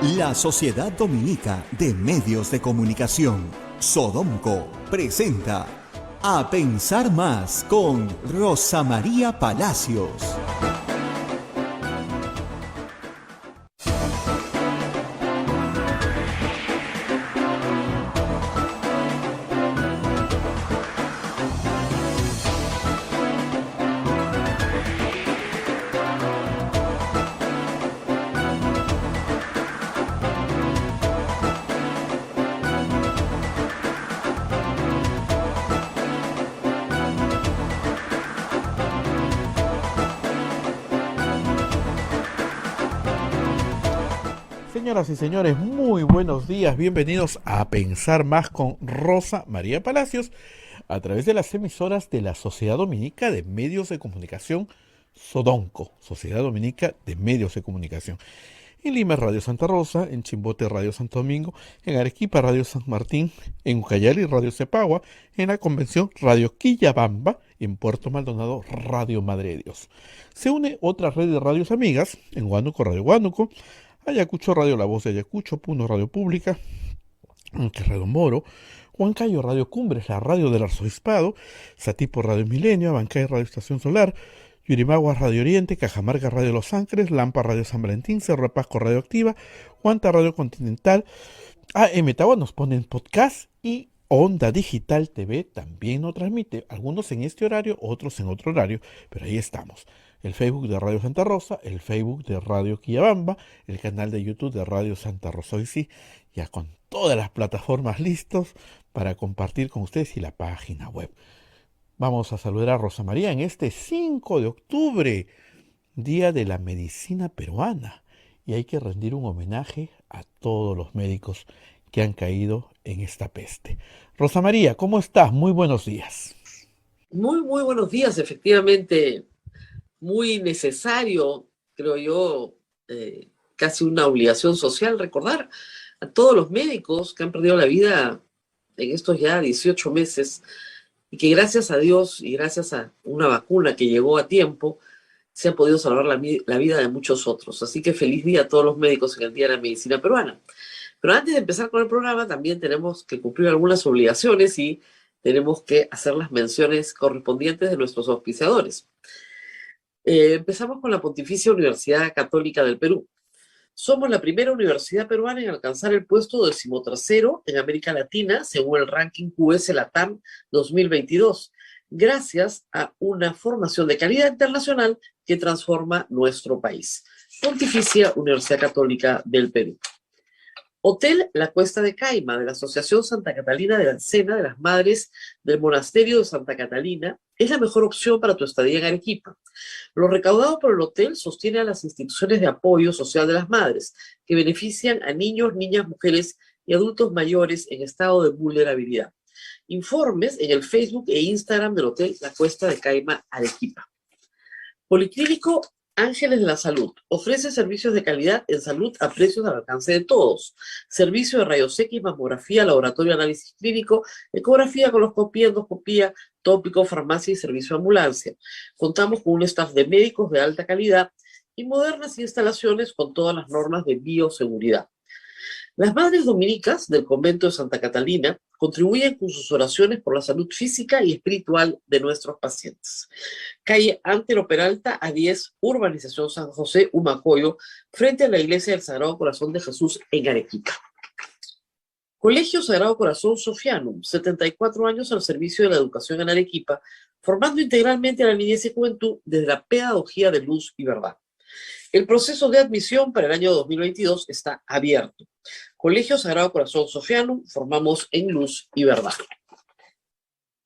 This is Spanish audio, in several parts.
La Sociedad Dominica de Medios de Comunicación, Sodomco, presenta A Pensar Más con Rosa María Palacios. Señoras y señores, muy buenos días, bienvenidos a Pensar Más con Rosa María Palacios a través de las emisoras de la Sociedad Dominica de Medios de Comunicación, Sodomco, Sociedad Dominica de Medios de Comunicación. En Lima, Radio Santa Rosa; en Chimbote, Radio Santo Domingo; en Arequipa, Radio San Martín; en Ucayali, Radio Cepagua; en la Convención, Radio Quillabamba; y en Puerto Maldonado, Radio Madre de Dios. Se une otra red de radios amigas: en Huánuco, Radio Huánuco; Ayacucho, Radio La Voz de Ayacucho; Puno, Radio Pública; Radio Moro; Huancayo, Radio Cumbres, la radio del arzobispado; Satipo, Radio Milenio; Abancay, Radio Estación Solar; Yurimagua, Radio Oriente; Cajamarca, Radio Los Ángeles; Lampa, Radio San Valentín; Cerro de Pasco, Radio Activa; Huanta, Radio Continental; AM Tawa nos pone en podcast, y Onda Digital TV también nos transmite, algunos en este horario, otros en otro horario, pero ahí estamos. El Facebook de Radio Santa Rosa, el Facebook de Radio Quillabamba, el canal de YouTube de Radio Santa Rosa. Hoy sí, ya con todas las plataformas listos para compartir con ustedes, y la página web. Vamos a saludar a Rosa María en este 5 de octubre, Día de la Medicina Peruana, y hay que rendir un homenaje a todos los médicos que han caído en esta peste. Rosa María, ¿cómo estás? Muy buenos días. Muy buenos días, efectivamente. Muy necesario, creo yo, casi una obligación social, recordar a todos los médicos que han perdido la vida en estos ya 18 meses y que gracias a Dios y gracias a una vacuna que llegó a tiempo, se ha podido salvar la vida de muchos otros. Así que feliz día a todos los médicos en el Día de la Medicina Peruana. Pero antes de empezar con el programa, también tenemos que cumplir algunas obligaciones y tenemos que hacer las menciones correspondientes de nuestros auspiciadores. Empezamos con la Pontificia Universidad Católica del Perú. Somos la primera universidad peruana en alcanzar el puesto 13º en América Latina, según el ranking QS Latam 2022, gracias a una formación de calidad internacional que transforma nuestro país. Pontificia Universidad Católica del Perú. Hotel La Cuesta de Caima, de la Asociación Santa Catalina de la Cena de las Madres del Monasterio de Santa Catalina, es la mejor opción para tu estadía en Arequipa. Lo recaudado por el hotel sostiene a las instituciones de apoyo social de las madres, que benefician a niños, niñas, mujeres y adultos mayores en estado de vulnerabilidad. Informes en el Facebook e Instagram del Hotel La Cuesta de Caima, Arequipa. Policlínico Ángeles de la Salud. Ofrece servicios de calidad en salud a precios al alcance de todos. Servicio de rayos X, mamografía, laboratorio de análisis clínico, ecografía, coloscopía, endoscopía, tópico, farmacia y servicio de ambulancia. Contamos con un staff de médicos de alta calidad y modernas instalaciones con todas las normas de bioseguridad. Las Madres Dominicas del Convento de Santa Catalina contribuyen con sus oraciones por la salud física y espiritual de nuestros pacientes. Calle Antero Peralta, A10, Urbanización San José, Humacoyo, frente a la Iglesia del Sagrado Corazón de Jesús en Arequipa. Colegio Sagrado Corazón Sofianum, 74 años al servicio de la educación en Arequipa, formando integralmente a la niñez y juventud desde la pedagogía de luz y verdad. El proceso de admisión para el año 2022 está abierto. Colegio Sagrado Corazón Sofianum, formamos en luz y verdad.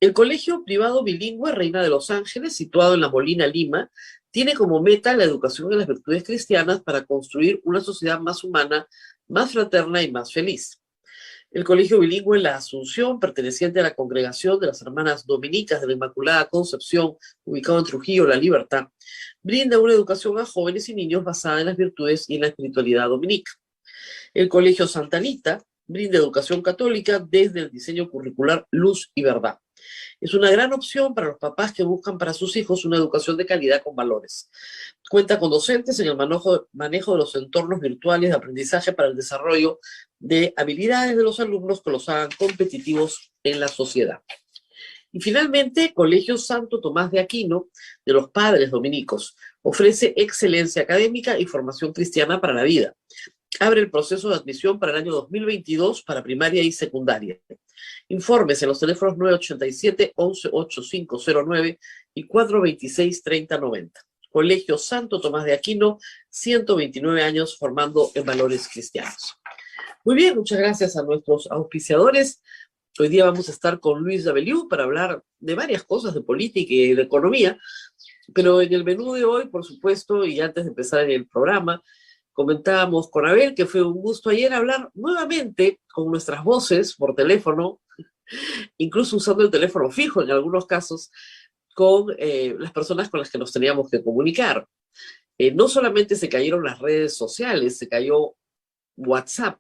El Colegio Privado Bilingüe Reina de los Ángeles, situado en La Molina, Lima, tiene como meta la educación en las virtudes cristianas para construir una sociedad más humana, más fraterna y más feliz. El Colegio Bilingüe La Asunción, perteneciente a la Congregación de las Hermanas Dominicas de la Inmaculada Concepción, ubicado en Trujillo, La Libertad, brinda una educación a jóvenes y niños basada en las virtudes y en la espiritualidad dominica. El Colegio Santa Anita, brinda educación católica desde el diseño curricular Luz y Verdad. Es una gran opción para los papás que buscan para sus hijos una educación de calidad con valores. Cuenta con docentes en el manejo de los entornos virtuales de aprendizaje para el desarrollo de habilidades de los alumnos que los hagan competitivos en la sociedad. Y finalmente, Colegio Santo Tomás de Aquino, de los Padres Dominicos, ofrece excelencia académica y formación cristiana para la vida. Abre el proceso de admisión para el año 2022 para primaria y secundaria. Informes en los teléfonos 987-11-8509 y 426-3090. Colegio Santo Tomás de Aquino, 129 años formando en valores cristianos. Muy bien, muchas gracias a nuestros auspiciadores. Hoy día vamos a estar con Luis Daveliu para hablar de varias cosas de política y de economía, pero en el menú de hoy, por supuesto, y antes de empezar el programa, comentábamos con Abel que fue un gusto ayer hablar nuevamente con nuestras voces por teléfono, incluso usando el teléfono fijo en algunos casos, con las personas con las que nos teníamos que comunicar. No solamente se cayeron las redes sociales, se cayó WhatsApp,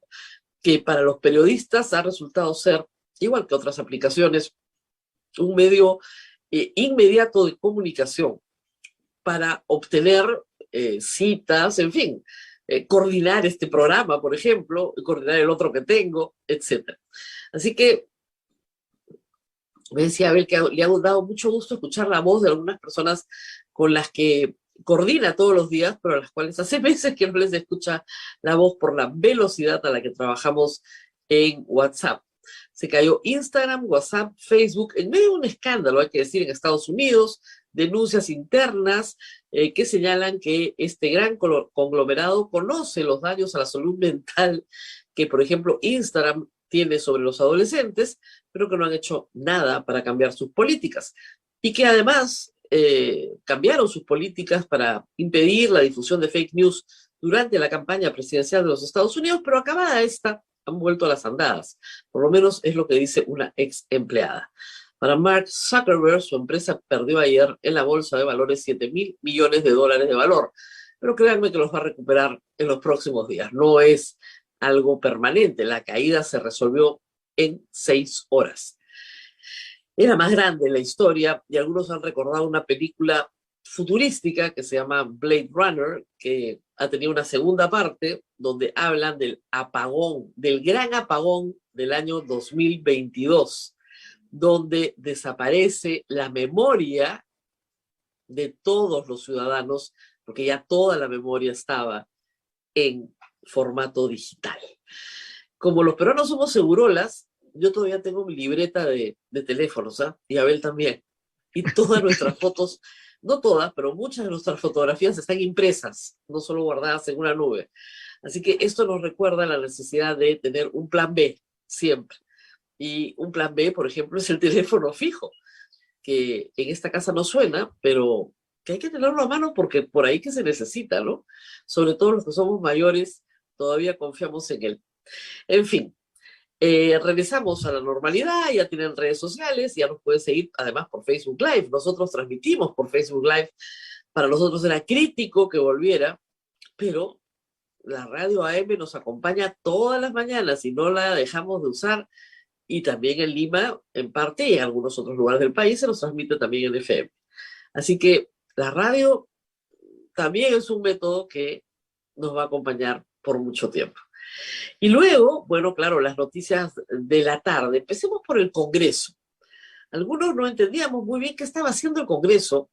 que para los periodistas ha resultado ser, igual que otras aplicaciones, un medio inmediato de comunicación para obtener citas, en fin, coordinar este programa, por ejemplo, coordinar el otro que tengo, etc. Así que me decía Abel que le ha dado mucho gusto escuchar la voz de algunas personas con las que coordina todos los días, pero a las cuales hace meses que no les escucha la voz por la velocidad a la que trabajamos en WhatsApp. Se cayó Instagram, WhatsApp, Facebook, en medio de un escándalo, hay que decir, en Estados Unidos, denuncias internas que señalan que este gran conglomerado conoce los daños a la salud mental que, por ejemplo, Instagram tiene sobre los adolescentes, pero que no han hecho nada para cambiar sus políticas. Y que además cambiaron sus políticas para impedir la difusión de fake news durante la campaña presidencial de los Estados Unidos, pero acabada esta, han vuelto a las andadas. Por lo menos es lo que dice una ex empleada. Para Mark Zuckerberg, su empresa perdió ayer en la bolsa de valores $7.000 millones de valor. Pero créanme que los va a recuperar en los próximos días. No es algo permanente. La caída se resolvió en 6 horas. Era más grande la historia y algunos han recordado una película futurística que se llama Blade Runner, que ha tenido una segunda parte donde hablan del apagón, del gran apagón del año 2022, donde desaparece la memoria de todos los ciudadanos, porque ya toda la memoria estaba en formato digital. Como los peruanos somos segurolas, yo todavía tengo mi libreta de teléfonos, ¿ah? Y Abel también. Y todas nuestras fotos, no todas, pero muchas de nuestras fotografías están impresas, no solo guardadas en una nube. Así que esto nos recuerda la necesidad de tener un plan B siempre. Y un plan B, por ejemplo, es el teléfono fijo, que en esta casa no suena, pero que hay que tenerlo a mano porque por ahí que se necesita, ¿no? Sobre todo los que somos mayores, todavía confiamos en él. En fin, regresamos a la normalidad, ya tienen redes sociales, ya nos pueden seguir además por Facebook Live. Nosotros transmitimos por Facebook Live. Para nosotros era crítico que volviera, pero la radio AM nos acompaña todas las mañanas y no la dejamos de usar. Y también en Lima, en parte, y en algunos otros lugares del país, se nos transmite también en FM. Así que la radio también es un método que nos va a acompañar por mucho tiempo. Y luego, bueno, claro, las noticias de la tarde. Empecemos por el Congreso. Algunos no entendíamos muy bien qué estaba haciendo el Congreso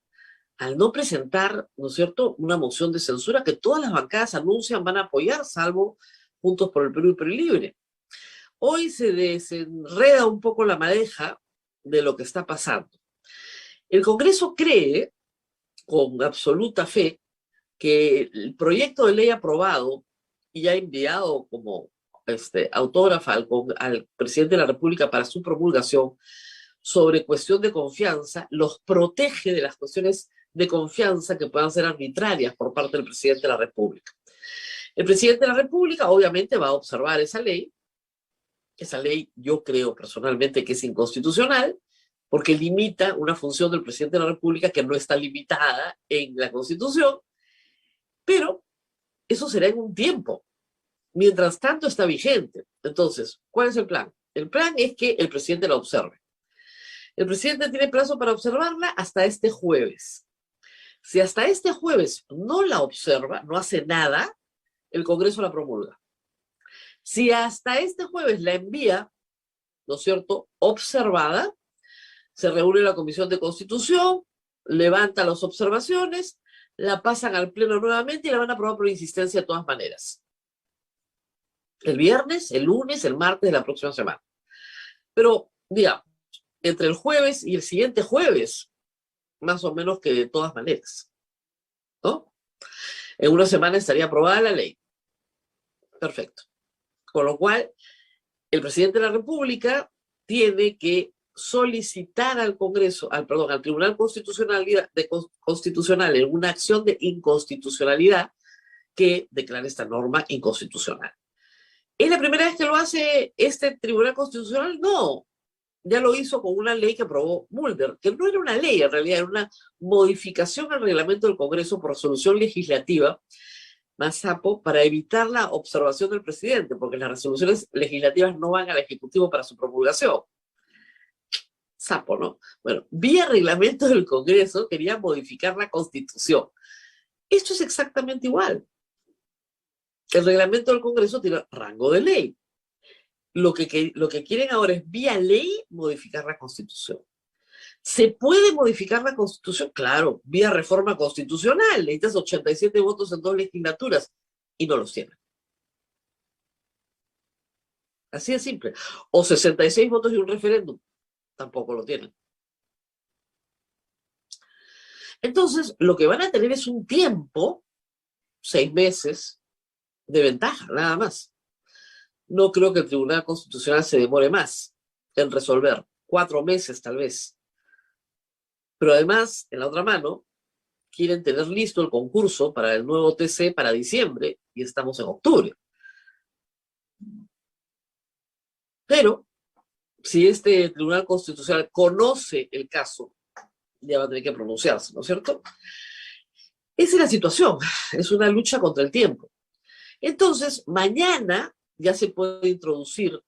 al no presentar, ¿no es cierto?, una moción de censura que todas las bancadas anuncian van a apoyar, salvo Juntos por el Perú y Perú Libre. Hoy se desenreda un poco la madeja de lo que está pasando. El Congreso cree, con absoluta fe, que el proyecto de ley aprobado y ya enviado como autógrafa al presidente de la República para su promulgación sobre cuestión de confianza, los protege de las cuestiones de confianza que puedan ser arbitrarias por parte del presidente de la República. El presidente de la República obviamente va a observar esa ley. Esa ley yo creo personalmente que es inconstitucional porque limita una función del presidente de la República que no está limitada en la Constitución, pero eso será en un tiempo. Mientras tanto está vigente. Entonces, ¿cuál es el plan? El plan es que el presidente la observe. El presidente tiene plazo para observarla hasta este jueves. Si hasta este jueves no la observa, no hace nada, el Congreso la promulga. Si hasta este jueves la envía, ¿no es cierto?, observada, se reúne la Comisión de Constitución, levanta las observaciones, la pasan al Pleno nuevamente y la van a aprobar por insistencia de todas maneras. El viernes, el lunes, el martes de la próxima semana. Pero, digamos, entre el jueves y el siguiente jueves, más o menos que de todas maneras, ¿no? En una semana estaría aprobada la ley. Perfecto. Con lo cual, el presidente de la República tiene que solicitar al Congreso, al Tribunal Constitucional en una acción de inconstitucionalidad que declare esta norma inconstitucional. ¿Es la primera vez que lo hace este Tribunal Constitucional? No. Ya lo hizo con una ley que aprobó Mulder, que no era una ley, en realidad era una modificación al reglamento del Congreso por resolución legislativa, más sapo, para evitar la observación del presidente, porque las resoluciones legislativas no van al Ejecutivo para su promulgación. Sapo, ¿no? Bueno, vía reglamento del Congreso quería modificar la Constitución. Esto es exactamente igual. El reglamento del Congreso tiene rango de ley. Lo que quieren ahora es vía ley modificar la Constitución. ¿Se puede modificar la Constitución? Claro, vía reforma constitucional. Necesitas 87 votos en 2 legislaturas y no los tienen. Así de simple. O 66 votos y un referéndum. Tampoco lo tienen. Entonces, lo que van a tener es un tiempo, 6 meses, de ventaja, nada más. No creo que el Tribunal Constitucional se demore más en resolver. 4 meses, tal vez. Pero además, en la otra mano, quieren tener listo el concurso para el nuevo TC para diciembre, y estamos en octubre. Pero, si este Tribunal Constitucional conoce el caso, ya va a tener que pronunciarse, ¿no es cierto? Esa es la situación, es una lucha contra el tiempo. Entonces, mañana ya se puede introducir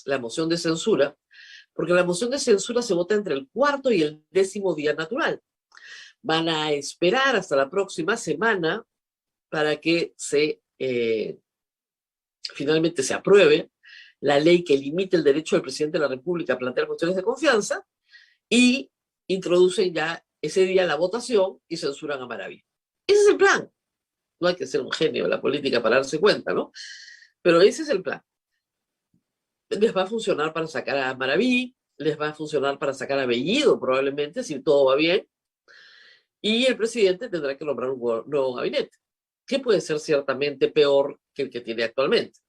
la moción de censura, porque la moción de censura se vota entre el 4º y el 10º día natural. Van a esperar hasta la próxima semana para que finalmente se apruebe la ley que limite el derecho del presidente de la República a plantear cuestiones de confianza, y introducen ya ese día la votación y censuran a Maraví. Ese es el plan. No hay que ser un genio de la política para darse cuenta, ¿no? Pero ese es el plan. Les va a funcionar para sacar a Maraví, les va a funcionar para sacar a Bellido, probablemente, si todo va bien, y el presidente tendrá que nombrar un nuevo gabinete, que puede ser ciertamente peor que el que tiene actualmente.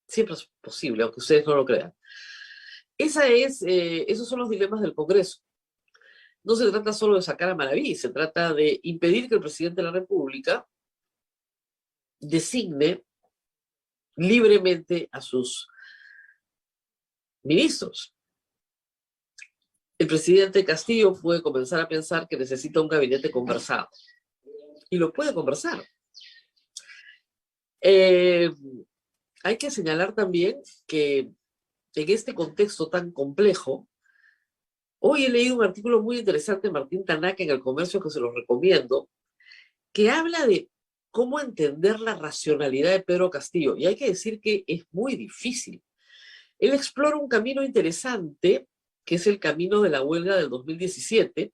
Siempre es posible, aunque ustedes no lo crean. Esos son los dilemas del Congreso. No se trata solo de sacar a Maraví, se trata de impedir que el presidente de la República designe libremente a sus ministros. El presidente Castillo puede comenzar a pensar que necesita un gabinete conversado. Y lo puede conversar. Hay que señalar también que en este contexto tan complejo, hoy he leído un artículo muy interesante de Martín Tanaka en El Comercio, que se lo recomiendo, que habla de cómo entender la racionalidad de Pedro Castillo. Y hay que decir que es muy difícil. Él explora un camino interesante, que es el camino de la huelga del 2017,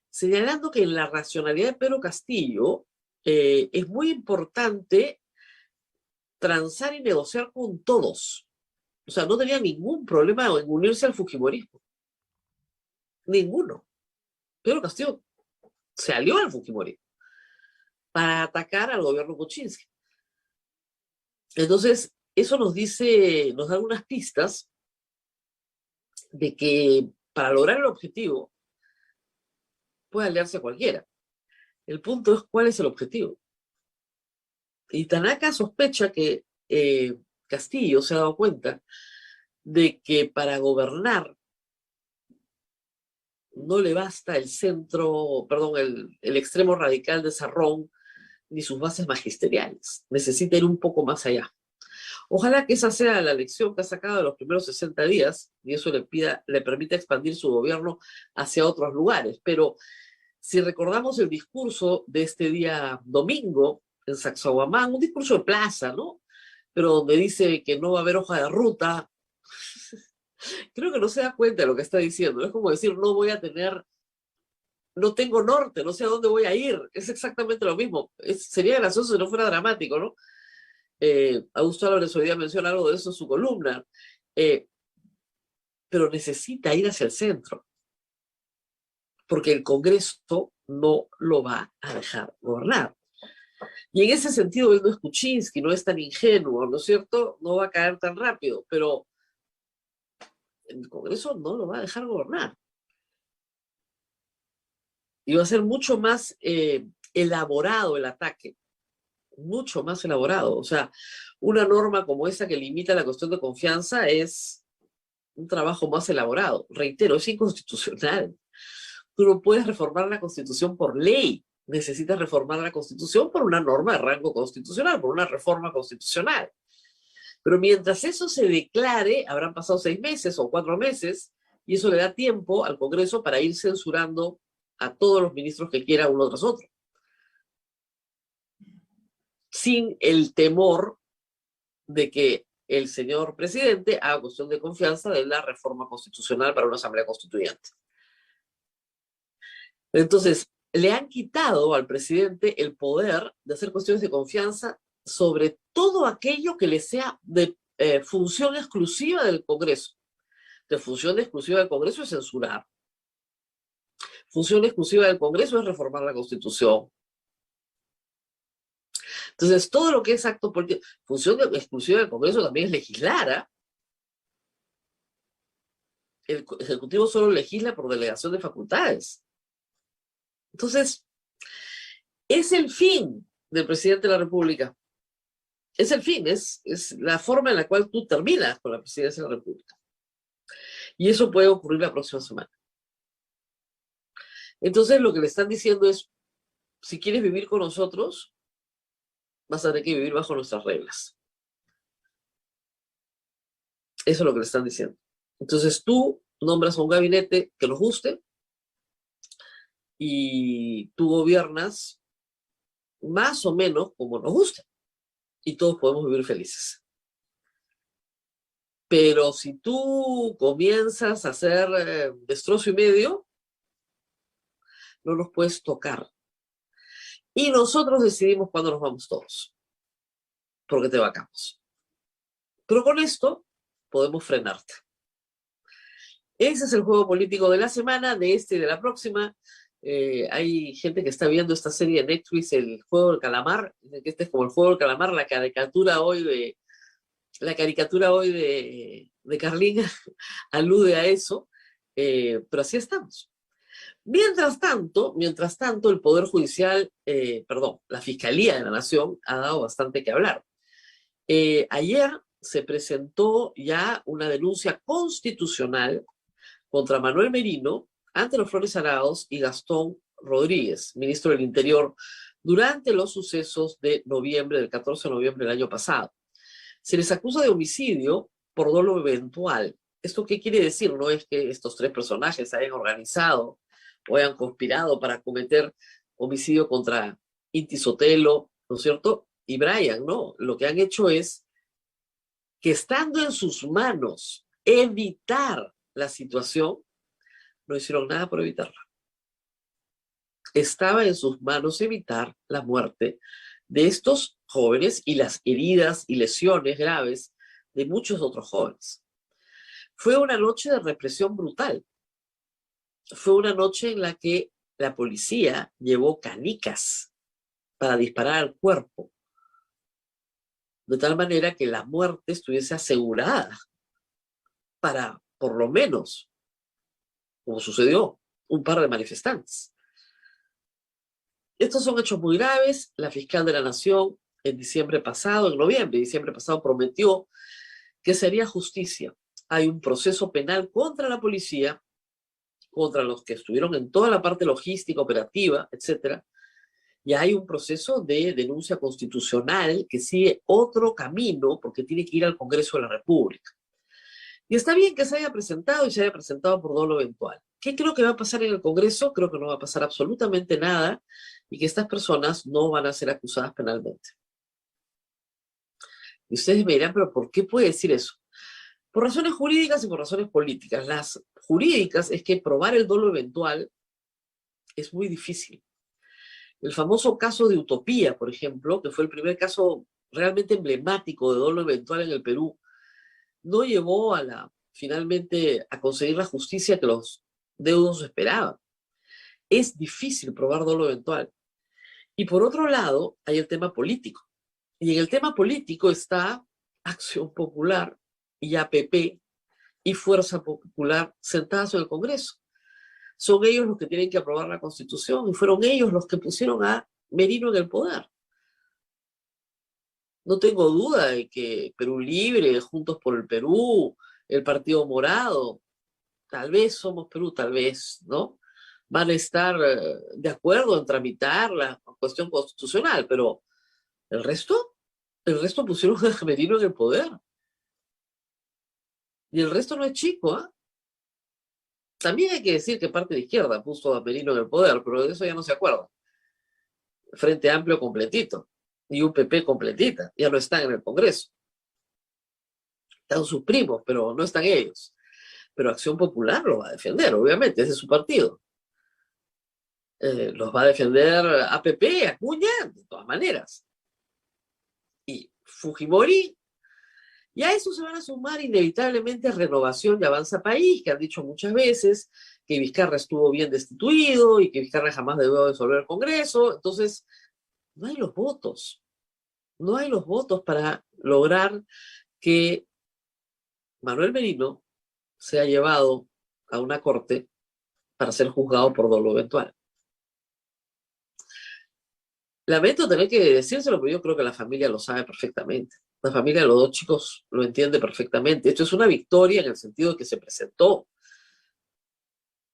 señalando que en la racionalidad de Pedro Castillo es muy importante transar y negociar con todos. O sea, no tenía ningún problema en unirse al fujimorismo. Ninguno. Pedro Castillo se alió al fujimorismo para atacar al gobierno Kuczynski. Entonces, eso nos da algunas pistas de que para lograr el objetivo puede aliarse cualquiera. El punto es cuál es el objetivo. Y Tanaka sospecha que Castillo se ha dado cuenta de que para gobernar no le basta el extremo radical de Sarrón ni sus bases magisteriales. Necesita ir un poco más allá. Ojalá que esa sea la lección que ha sacado de los primeros 60 días y eso le permita expandir su gobierno hacia otros lugares. Pero si recordamos el discurso de este día domingo en Sacsayhuamán, un discurso de plaza, ¿no? Pero donde dice que no va a haber hoja de ruta, creo que no se da cuenta de lo que está diciendo. Es como decir, no tengo norte, no sé a dónde voy a ir. Es exactamente lo mismo. Sería gracioso si no fuera dramático, ¿no? Augusto Álvarez hoy día menciona algo de eso en su columna. Pero necesita ir hacia el centro, porque el Congreso no lo va a dejar gobernar. Y en ese sentido, él no es Kuczynski, no es tan ingenuo, ¿no es cierto? No va a caer tan rápido, pero el Congreso no lo va a dejar gobernar. Y va a ser mucho más elaborado el ataque, mucho más elaborado. O sea, una norma como esa que limita la cuestión de confianza es un trabajo más elaborado. Reitero, es inconstitucional. Tú no puedes reformar la Constitución por ley. Necesitas reformar la Constitución por una norma de rango constitucional, por una reforma constitucional. Pero mientras eso se declare, habrán pasado 6 meses o 4 meses, y eso le da tiempo al Congreso para ir censurando a todos los ministros que quiera uno tras otro, sin el temor de que el señor presidente haga cuestión de confianza de la reforma constitucional para una asamblea constituyente. Entonces, le han quitado al presidente el poder de hacer cuestiones de confianza sobre todo aquello que le sea de función exclusiva del Congreso. De función exclusiva del Congreso es censurar. Función exclusiva del Congreso es reformar la Constitución. Entonces, todo lo que es acto político, función exclusiva del Congreso también es legislar, ¿eh? El Ejecutivo solo legisla por delegación de facultades. Entonces, es el fin del presidente de la República. Es el fin, es la forma en la cual tú terminas con la presidencia de la República. Y eso puede ocurrir la próxima semana. Entonces, lo que le están diciendo es, si quieres vivir con nosotros, vas a tener que vivir bajo nuestras reglas. Eso es lo que le están diciendo. Entonces, tú nombras a un gabinete que nos guste y tú gobiernas más o menos como nos gusta. Y todos podemos vivir felices. Pero si tú comienzas a hacer destrozo y medio, no nos puedes tocar. Y nosotros decidimos cuándo nos vamos todos, porque te vacamos. Pero con esto podemos frenarte. Ese es el juego político de la semana, de este y de la próxima. Hay gente que está viendo esta serie de Netflix, El Juego del Calamar, que este es como el Juego del Calamar, la caricatura hoy de Carlín alude a eso, pero así estamos. Mientras tanto, el Poder Judicial, la Fiscalía de la Nación ha dado bastante que hablar. Ayer se presentó ya una denuncia constitucional contra Manuel Merino, ante los Flores Arauz y Gastón Rodríguez, ministro del Interior, durante los sucesos del 14 de noviembre del año pasado. Se les acusa de homicidio por dolo eventual. ¿Esto qué quiere decir? No es que estos 3 personajes hayan organizado o hayan conspirado para cometer homicidio contra Inti Sotelo, ¿no es cierto? Y Brian, ¿no? Lo que han hecho es que estando en sus manos evitar la situación, no hicieron nada por evitarla. Estaba en sus manos evitar la muerte de estos jóvenes y las heridas y lesiones graves de muchos otros jóvenes. Fue una noche de represión brutal. Fue una noche en la que la policía llevó canicas para disparar al cuerpo, de tal manera que la muerte estuviese asegurada para, por lo menos, como sucedió, un par de manifestantes. Estos son hechos muy graves. La fiscal de la Nación en diciembre pasado, prometió que se haría justicia. Hay un proceso penal contra la policía, contra los que estuvieron en toda la parte logística, operativa, etc. Y hay un proceso de denuncia constitucional que sigue otro camino porque tiene que ir al Congreso de la República. Y está bien que se haya presentado y se haya presentado por dolo eventual. ¿Qué creo que va a pasar en el Congreso? Creo que no va a pasar absolutamente nada y que estas personas no van a ser acusadas penalmente. Y ustedes me dirán, pero ¿por qué puede decir eso? Por razones jurídicas y por razones políticas. Las jurídicas es que probar el dolo eventual es muy difícil. El famoso caso de Utopía, por ejemplo, que fue el primer caso realmente emblemático de dolo eventual en el Perú, no llevó finalmente a conseguir la justicia que los deudos esperaban. Es difícil probar dolo eventual. Y por otro lado, hay el tema político. Y en el tema político está Acción Popular y APP y Fuerza Popular sentadas en el Congreso. Son ellos los que tienen que aprobar la Constitución y fueron ellos los que pusieron a Merino en el poder. No tengo duda de que Perú Libre, Juntos por el Perú, el Partido Morado, tal vez Somos Perú, tal vez, ¿no? Van a estar de acuerdo en tramitar la cuestión constitucional, pero el resto pusieron a Merino en el poder. Y el resto no es chico, ¿eh? También hay que decir que parte de izquierda puso a Merino en el poder, pero de eso ya no se acuerda. Frente Amplio completito y UPP completita, ya no están en el Congreso. Están sus primos, pero no están ellos. Pero Acción Popular lo va a defender, obviamente, ese es su partido. Los va a defender APP, Acuña, de todas maneras. Y Fujimori, y a eso se van a sumar inevitablemente Renovación y Avanza País, que han dicho muchas veces que Vizcarra estuvo bien destituido y que Vizcarra jamás debió disolver el Congreso. Entonces, no hay los votos. No hay los votos para lograr que Manuel Merino sea llevado a una corte para ser juzgado por dolo eventual. Lamento tener que decírselo, pero yo creo que la familia lo sabe perfectamente. La familia de los dos chicos lo entiende perfectamente. Esto es una victoria en el sentido de que se presentó.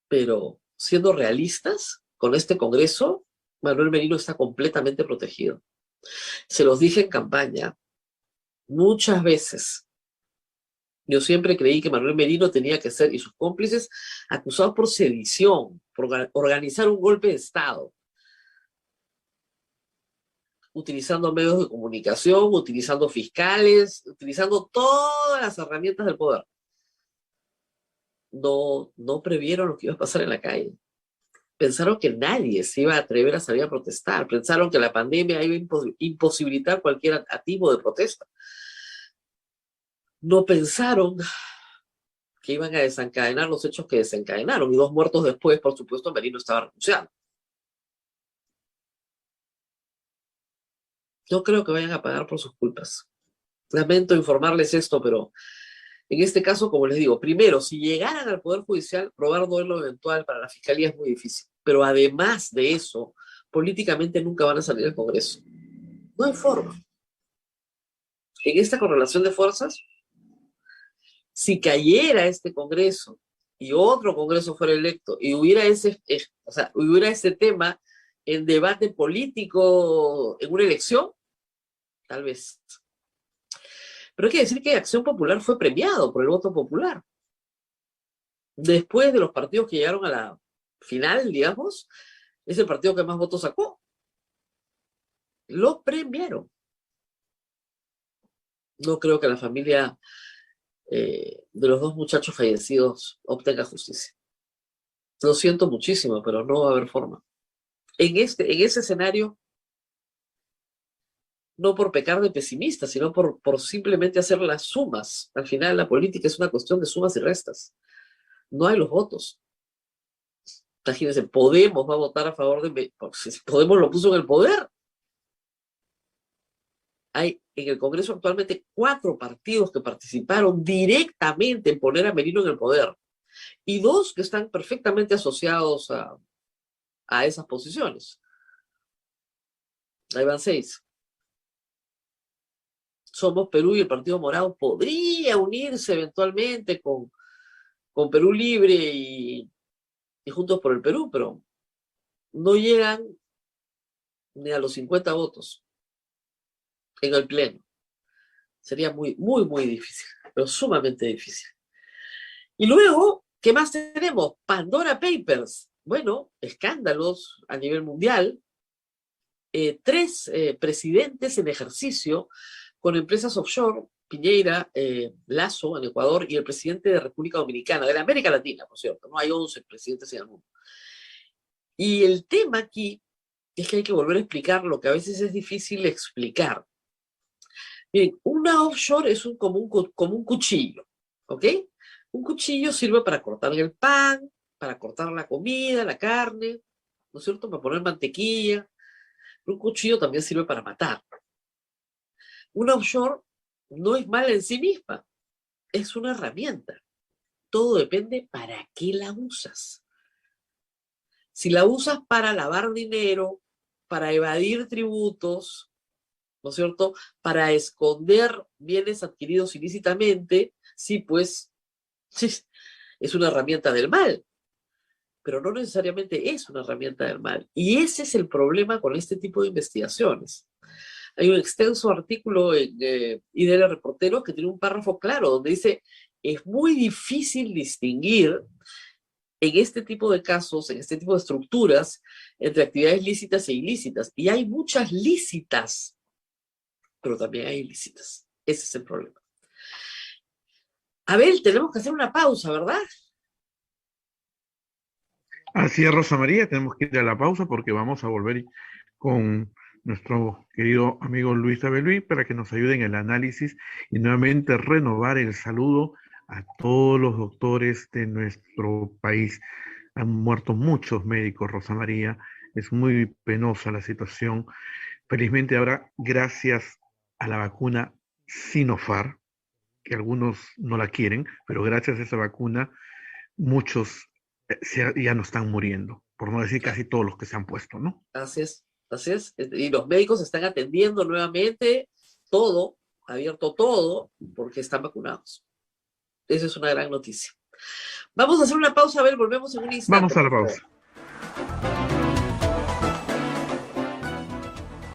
Pero siendo realistas, con este Congreso, Manuel Merino está completamente protegido. Se los dije en campaña muchas veces. Yo siempre creí que Manuel Merino tenía que ser, y sus cómplices, acusados por sedición, por organizar un golpe de Estado, utilizando medios de comunicación, utilizando fiscales, utilizando todas las herramientas del poder. No previeron lo que iba a pasar en la calle. Pensaron que nadie se iba a atrever a salir a protestar. Pensaron que la pandemia iba a imposibilitar cualquier atisbo de protesta. No pensaron que iban a desencadenar los hechos que desencadenaron. Y 2 muertos después, por supuesto, Merino estaba renunciando. No creo que vayan a pagar por sus culpas. Lamento informarles esto, pero en este caso, como les digo, primero, si llegaran al Poder Judicial, probar dolo eventual para la Fiscalía es muy difícil. Pero además de eso, políticamente nunca van a salir al Congreso. No hay forma. En esta correlación de fuerzas, si cayera este Congreso y otro Congreso fuera electo y hubiera ese tema en debate político en una elección, tal vez. Pero hay que decir que Acción Popular fue premiado por el voto popular. Después de los partidos que llegaron a la final, digamos, es el partido que más votos sacó. Lo premiaron. No creo que la familia de los 2 muchachos fallecidos obtenga justicia. Lo siento muchísimo, pero no va a haber forma. En ese escenario, no por pecar de pesimista, sino por simplemente hacer las sumas. Al final la política es una cuestión de sumas y restas. No hay los votos. Imagínense, Podemos va a votar a favor de... Podemos lo puso en el poder. Hay en el Congreso actualmente 4 partidos que participaron directamente en poner a Merino en el poder. Y 2 que están perfectamente asociados a esas posiciones. Ahí van 6. Somos Perú y el Partido Morado podría unirse eventualmente con Perú Libre y Juntos por el Perú, pero no llegan ni a los 50 votos en el Pleno. Sería muy, muy, muy difícil, pero sumamente difícil. Y luego, ¿qué más tenemos? Pandora Papers. Bueno, escándalos a nivel mundial. 3 presidentes en ejercicio con empresas offshore, Piñera, Lasso en Ecuador y el presidente de República Dominicana, de la América Latina, por cierto. No hay 11 presidentes en el mundo. Y el tema aquí es que hay que volver a explicar lo que a veces es difícil explicar. Miren, una offshore es como un cuchillo, ¿ok? Un cuchillo sirve para cortar el pan, para cortar la comida, la carne, ¿no es cierto? Para poner mantequilla. Un cuchillo también sirve para matar. Una offshore no es mala en sí misma, es una herramienta. Todo depende para qué la usas. Si la usas para lavar dinero, para evadir tributos, ¿no es cierto? Para esconder bienes adquiridos ilícitamente, sí, pues sí, es una herramienta del mal, pero no necesariamente es una herramienta del mal. Y ese es el problema con este tipo de investigaciones. Hay un extenso artículo en IDL Reportero que tiene un párrafo claro donde dice, es muy difícil distinguir en este tipo de casos, en este tipo de estructuras, entre actividades lícitas e ilícitas. Y hay muchas lícitas, pero también hay ilícitas. Ese es el problema. Abel, tenemos que hacer una pausa, ¿verdad? Así es, Rosa María, tenemos que ir a la pausa porque vamos a volver con nuestro querido amigo Luis Abelui para que nos ayude en el análisis y nuevamente renovar el saludo a todos los doctores de nuestro país. Han muerto muchos médicos, Rosa María, es muy penosa la situación. Felizmente ahora, gracias a la vacuna Sinopharm, que algunos no la quieren, pero gracias a esa vacuna, muchos ya no están muriendo, por no decir casi todos los que se han puesto, ¿no? Así es, así es. Y los médicos están atendiendo nuevamente todo, abierto todo, porque están vacunados. Esa es una gran noticia. Vamos a hacer una pausa, a ver, volvemos en un instante. Vamos a la pausa.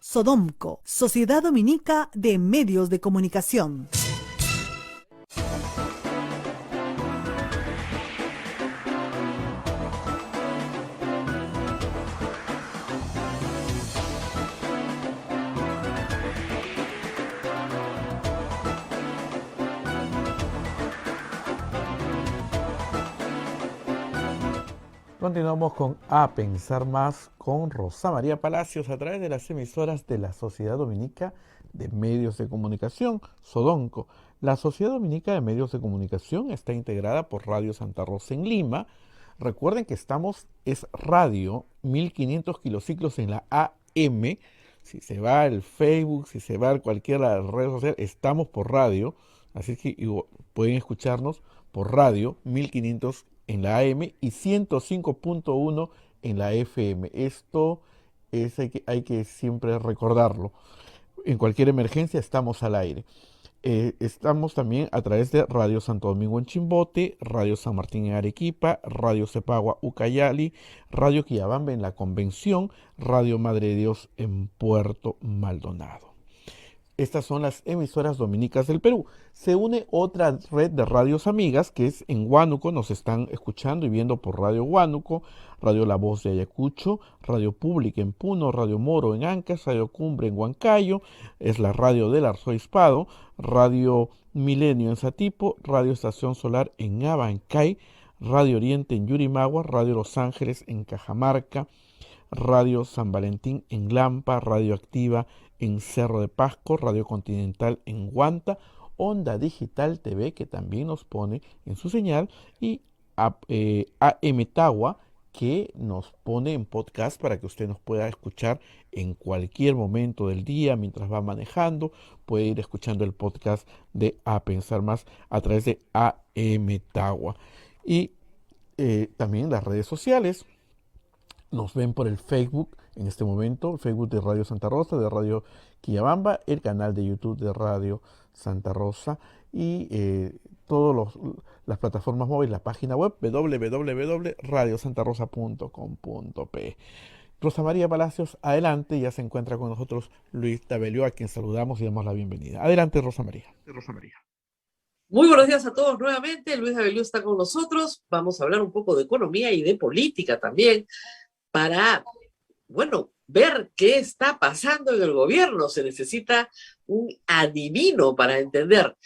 Sodomco, Sociedad Dominica de Medios de Comunicación. Continuamos con A Pensar Más con Rosa María Palacios a través de las emisoras de la Sociedad Dominica de Medios de Comunicación, Sodonco. La Sociedad Dominica de Medios de Comunicación está integrada por Radio Santa Rosa en Lima. Recuerden que es radio 1500 kilociclos en la AM. Si se va al Facebook, si se va a cualquiera de las redes sociales, estamos por radio. Así que pueden escucharnos por radio 1500 en la AM y 105.1 en la FM. Esto hay que siempre recordarlo. En cualquier emergencia estamos al aire. Estamos también a través de Radio Santo Domingo en Chimbote, Radio San Martín en Arequipa, Radio Cepagua Ucayali, Radio Quillabamba en La Convención, Radio Madre de Dios en Puerto Maldonado. Estas son las emisoras dominicas del Perú. Se une otra red de radios amigas que es en Huánuco. Nos están escuchando y viendo por Radio Huánuco, Radio La Voz de Ayacucho, Radio Pública en Puno, Radio Moro en Ancash, Radio Cumbre en Huancayo, es la radio del Arzoispado, Radio Milenio en Satipo, Radio Estación Solar en Abancay, Radio Oriente en Yurimagua, Radio Los Ángeles en Cajamarca, Radio San Valentín en Lampa, Radio Activa en Cerro de Pasco, Radio Continental en Huanta, Onda Digital TV, que también nos pone en su señal, y AM Tagua, que nos pone en podcast para que usted nos pueda escuchar en cualquier momento del día, mientras va manejando, puede ir escuchando el podcast de A Pensar Más a través de AM Tagua. Y también las redes sociales. Nos ven por el Facebook en este momento, el Facebook de Radio Santa Rosa, de Radio Quillabamba, el canal de YouTube de Radio Santa Rosa y todas las plataformas móviles, la página web www.radiosantarosa.com.pe. Rosa María Palacios, adelante, ya se encuentra con nosotros Luis Tabelio, a quien saludamos y damos la bienvenida. Adelante, Rosa María. Muy buenos días a todos nuevamente. Luis Abelú está con nosotros. Vamos a hablar un poco de economía y de política también para, bueno, ver qué está pasando en el gobierno. Se necesita un adivino para entender.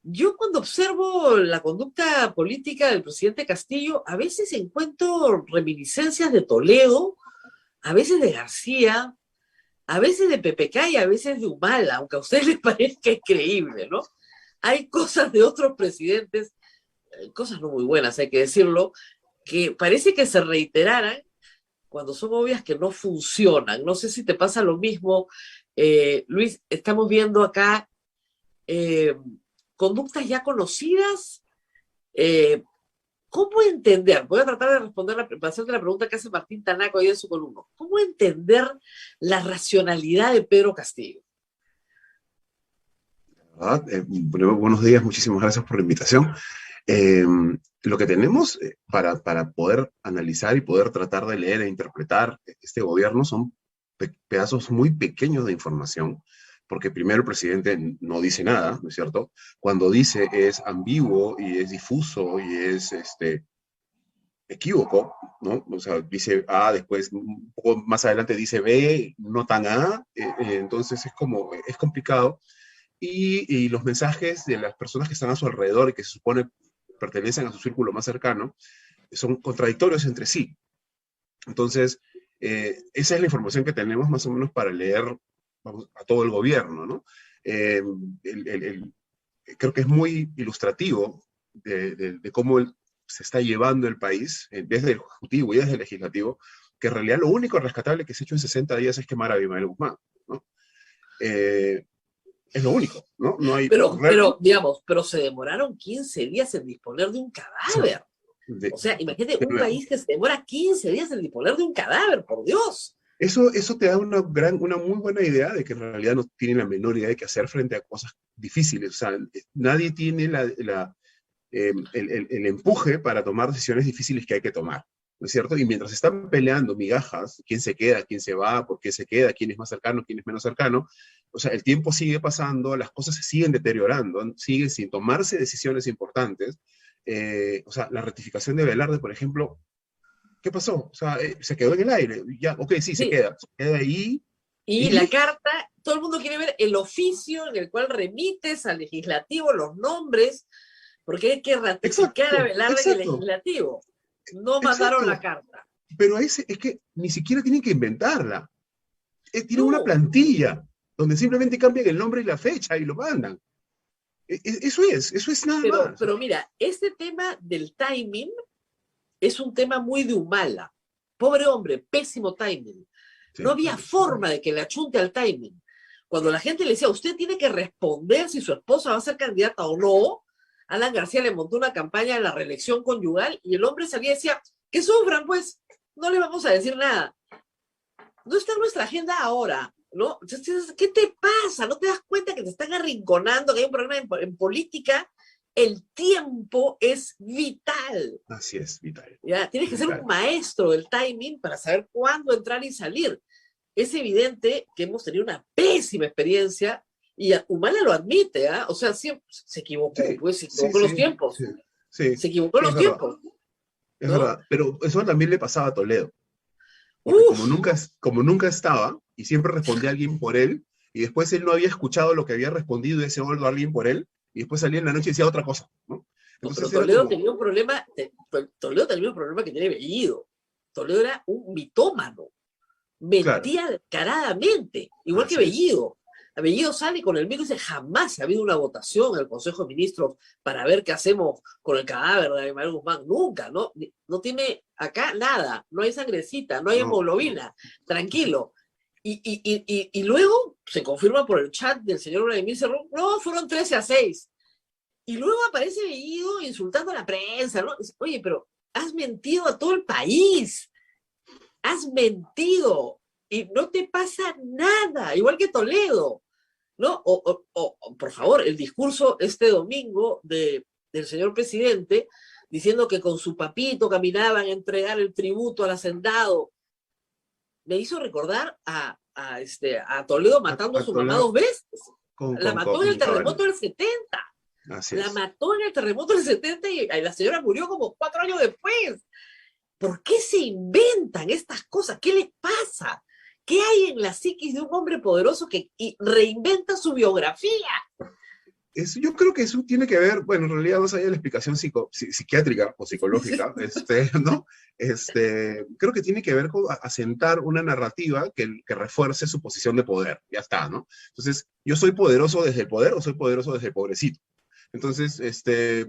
Yo cuando observo la conducta política del presidente Castillo, a veces encuentro reminiscencias de Toledo, a veces de García, a veces de PPK y a veces de Humala, aunque a ustedes les parezca increíble, ¿no? Hay cosas de otros presidentes, cosas no muy buenas, hay que decirlo, que parece que se reiteraran cuando son obvias que no funcionan. No sé si te pasa lo mismo, Luis. Estamos viendo acá conductas ya conocidas. ¿Cómo entender? Voy a tratar de responder para hacerte la pregunta que hace Martín Tanaco ahí en su columna. ¿Cómo entender la racionalidad de Pedro Castillo? ¿Verdad? Buenos días, muchísimas gracias por la invitación. Lo que tenemos para poder analizar y poder tratar de leer e interpretar este gobierno son pedazos muy pequeños de información, porque primero el presidente no dice nada, ¿no es cierto? Cuando dice es ambiguo y es difuso y es equívoco, ¿no? O sea, dice A, después un poco más adelante dice B, no tan A, entonces es complicado. Y los mensajes de las personas que están a su alrededor y que se supone pertenecen a su círculo más cercano son contradictorios entre sí. Entonces, esa es la información que tenemos más o menos para leer, vamos, a todo el gobierno, ¿no? Creo que es muy ilustrativo de cómo se está llevando el país, desde el Ejecutivo y desde el Legislativo, que en realidad lo único rescatable que se ha hecho en 60 días es quemar a Abimael Guzmán, ¿no? Es lo único, ¿no? No hay... Pero se demoraron 15 días en disponer de un cadáver. O sea, imagínate un país que se demora 15 días en disponer de un cadáver, por Dios. Eso te da una muy buena idea de que en realidad no tienen la menor idea de qué hacer frente a cosas difíciles. O sea, nadie tiene el empuje para tomar decisiones difíciles que hay que tomar, ¿no es cierto? Y mientras están peleando migajas, quién se queda, quién se va, por qué se queda, quién es más cercano, quién es menos cercano, o sea, el tiempo sigue pasando, las cosas se siguen deteriorando, siguen sin tomarse decisiones importantes. O sea, la rectificación de Velarde, por ejemplo, ¿qué pasó? O sea, se quedó en el aire. Ya, ok, sí, se queda ahí. Y la carta, todo el mundo quiere ver el oficio en el cual remites al legislativo los nombres, porque hay que ratificar a Velarde en el legislativo. No mandaron la carta. Pero es que ni siquiera tienen que inventarla. Tienen una plantilla donde simplemente cambian el nombre y la fecha y lo mandan. Eso es nada más. Pero mira, este tema del timing es un tema muy de Humala. Pobre hombre, pésimo timing. Sí, no había forma de que le achunte al timing. Cuando la gente le decía, usted tiene que responder si su esposa va a ser candidata o no, Alan García le montó una campaña de la reelección conyugal y el hombre salía y decía, que sufran, pues, no le vamos a decir nada. No está en nuestra agenda ahora, ¿no? Entonces, ¿qué te pasa? ¿No te das cuenta que te están arrinconando, que hay un problema en política? El tiempo es vital. Así es, vital. ¿Ya? Tienes que ser un maestro del timing para saber cuándo entrar y salir. Es evidente que hemos tenido una pésima experiencia y Humala lo admite, ¿ah? O sea, siempre se equivocó, pues se equivocó en los tiempos. Se equivocó en los tiempos. Es verdad, pero eso también le pasaba a Toledo. Porque como nunca estaba y siempre respondía a alguien por él, y después él no había escuchado lo que había respondido ese a alguien por él, y después salía en la noche y decía otra cosa, ¿no? Entonces, Toledo tenía un problema, Toledo tenía un problema que tiene Bellido. Toledo era un mitómano. Mentía descaradamente, igual que Bellido. Bellido sale con el micro y dice, jamás ha habido una votación en el Consejo de Ministros para ver qué hacemos con el cadáver de Abimael Guzmán. Nunca, ¿no? No tiene acá nada, no hay sangrecita, no hay hemoglobina, tranquilo. Y luego se confirma por el chat del señor Vladimir Cerrón, no, fueron 13-6. Y luego aparece Bellido insultando a la prensa, ¿no? Oye, pero has mentido a todo el país. Has mentido. Y no te pasa nada, igual que Toledo, ¿no? Por favor, el discurso este domingo del señor presidente, diciendo que con su papito caminaban a entregar el tributo al hacendado. me hizo recordar a Toledo matando a su mamá Toledo 2 veces. con, La con, mató con en el terremoto Caballo. del 70. Así La es. mató en el terremoto del 70 y la señora murió como 4 años después. ¿Por qué se inventan estas cosas? ¿Qué les pasa? ¿Qué hay en la psiquis de un hombre poderoso que reinventa su biografía? Yo creo que eso tiene que ver, bueno, en realidad más allá de la explicación psiquiátrica o psicológica, ¿no? Creo que tiene que ver con asentar una narrativa que refuerce su posición de poder, ya está, ¿no? Entonces, ¿yo soy poderoso desde el poder o soy poderoso desde el pobrecito? Entonces,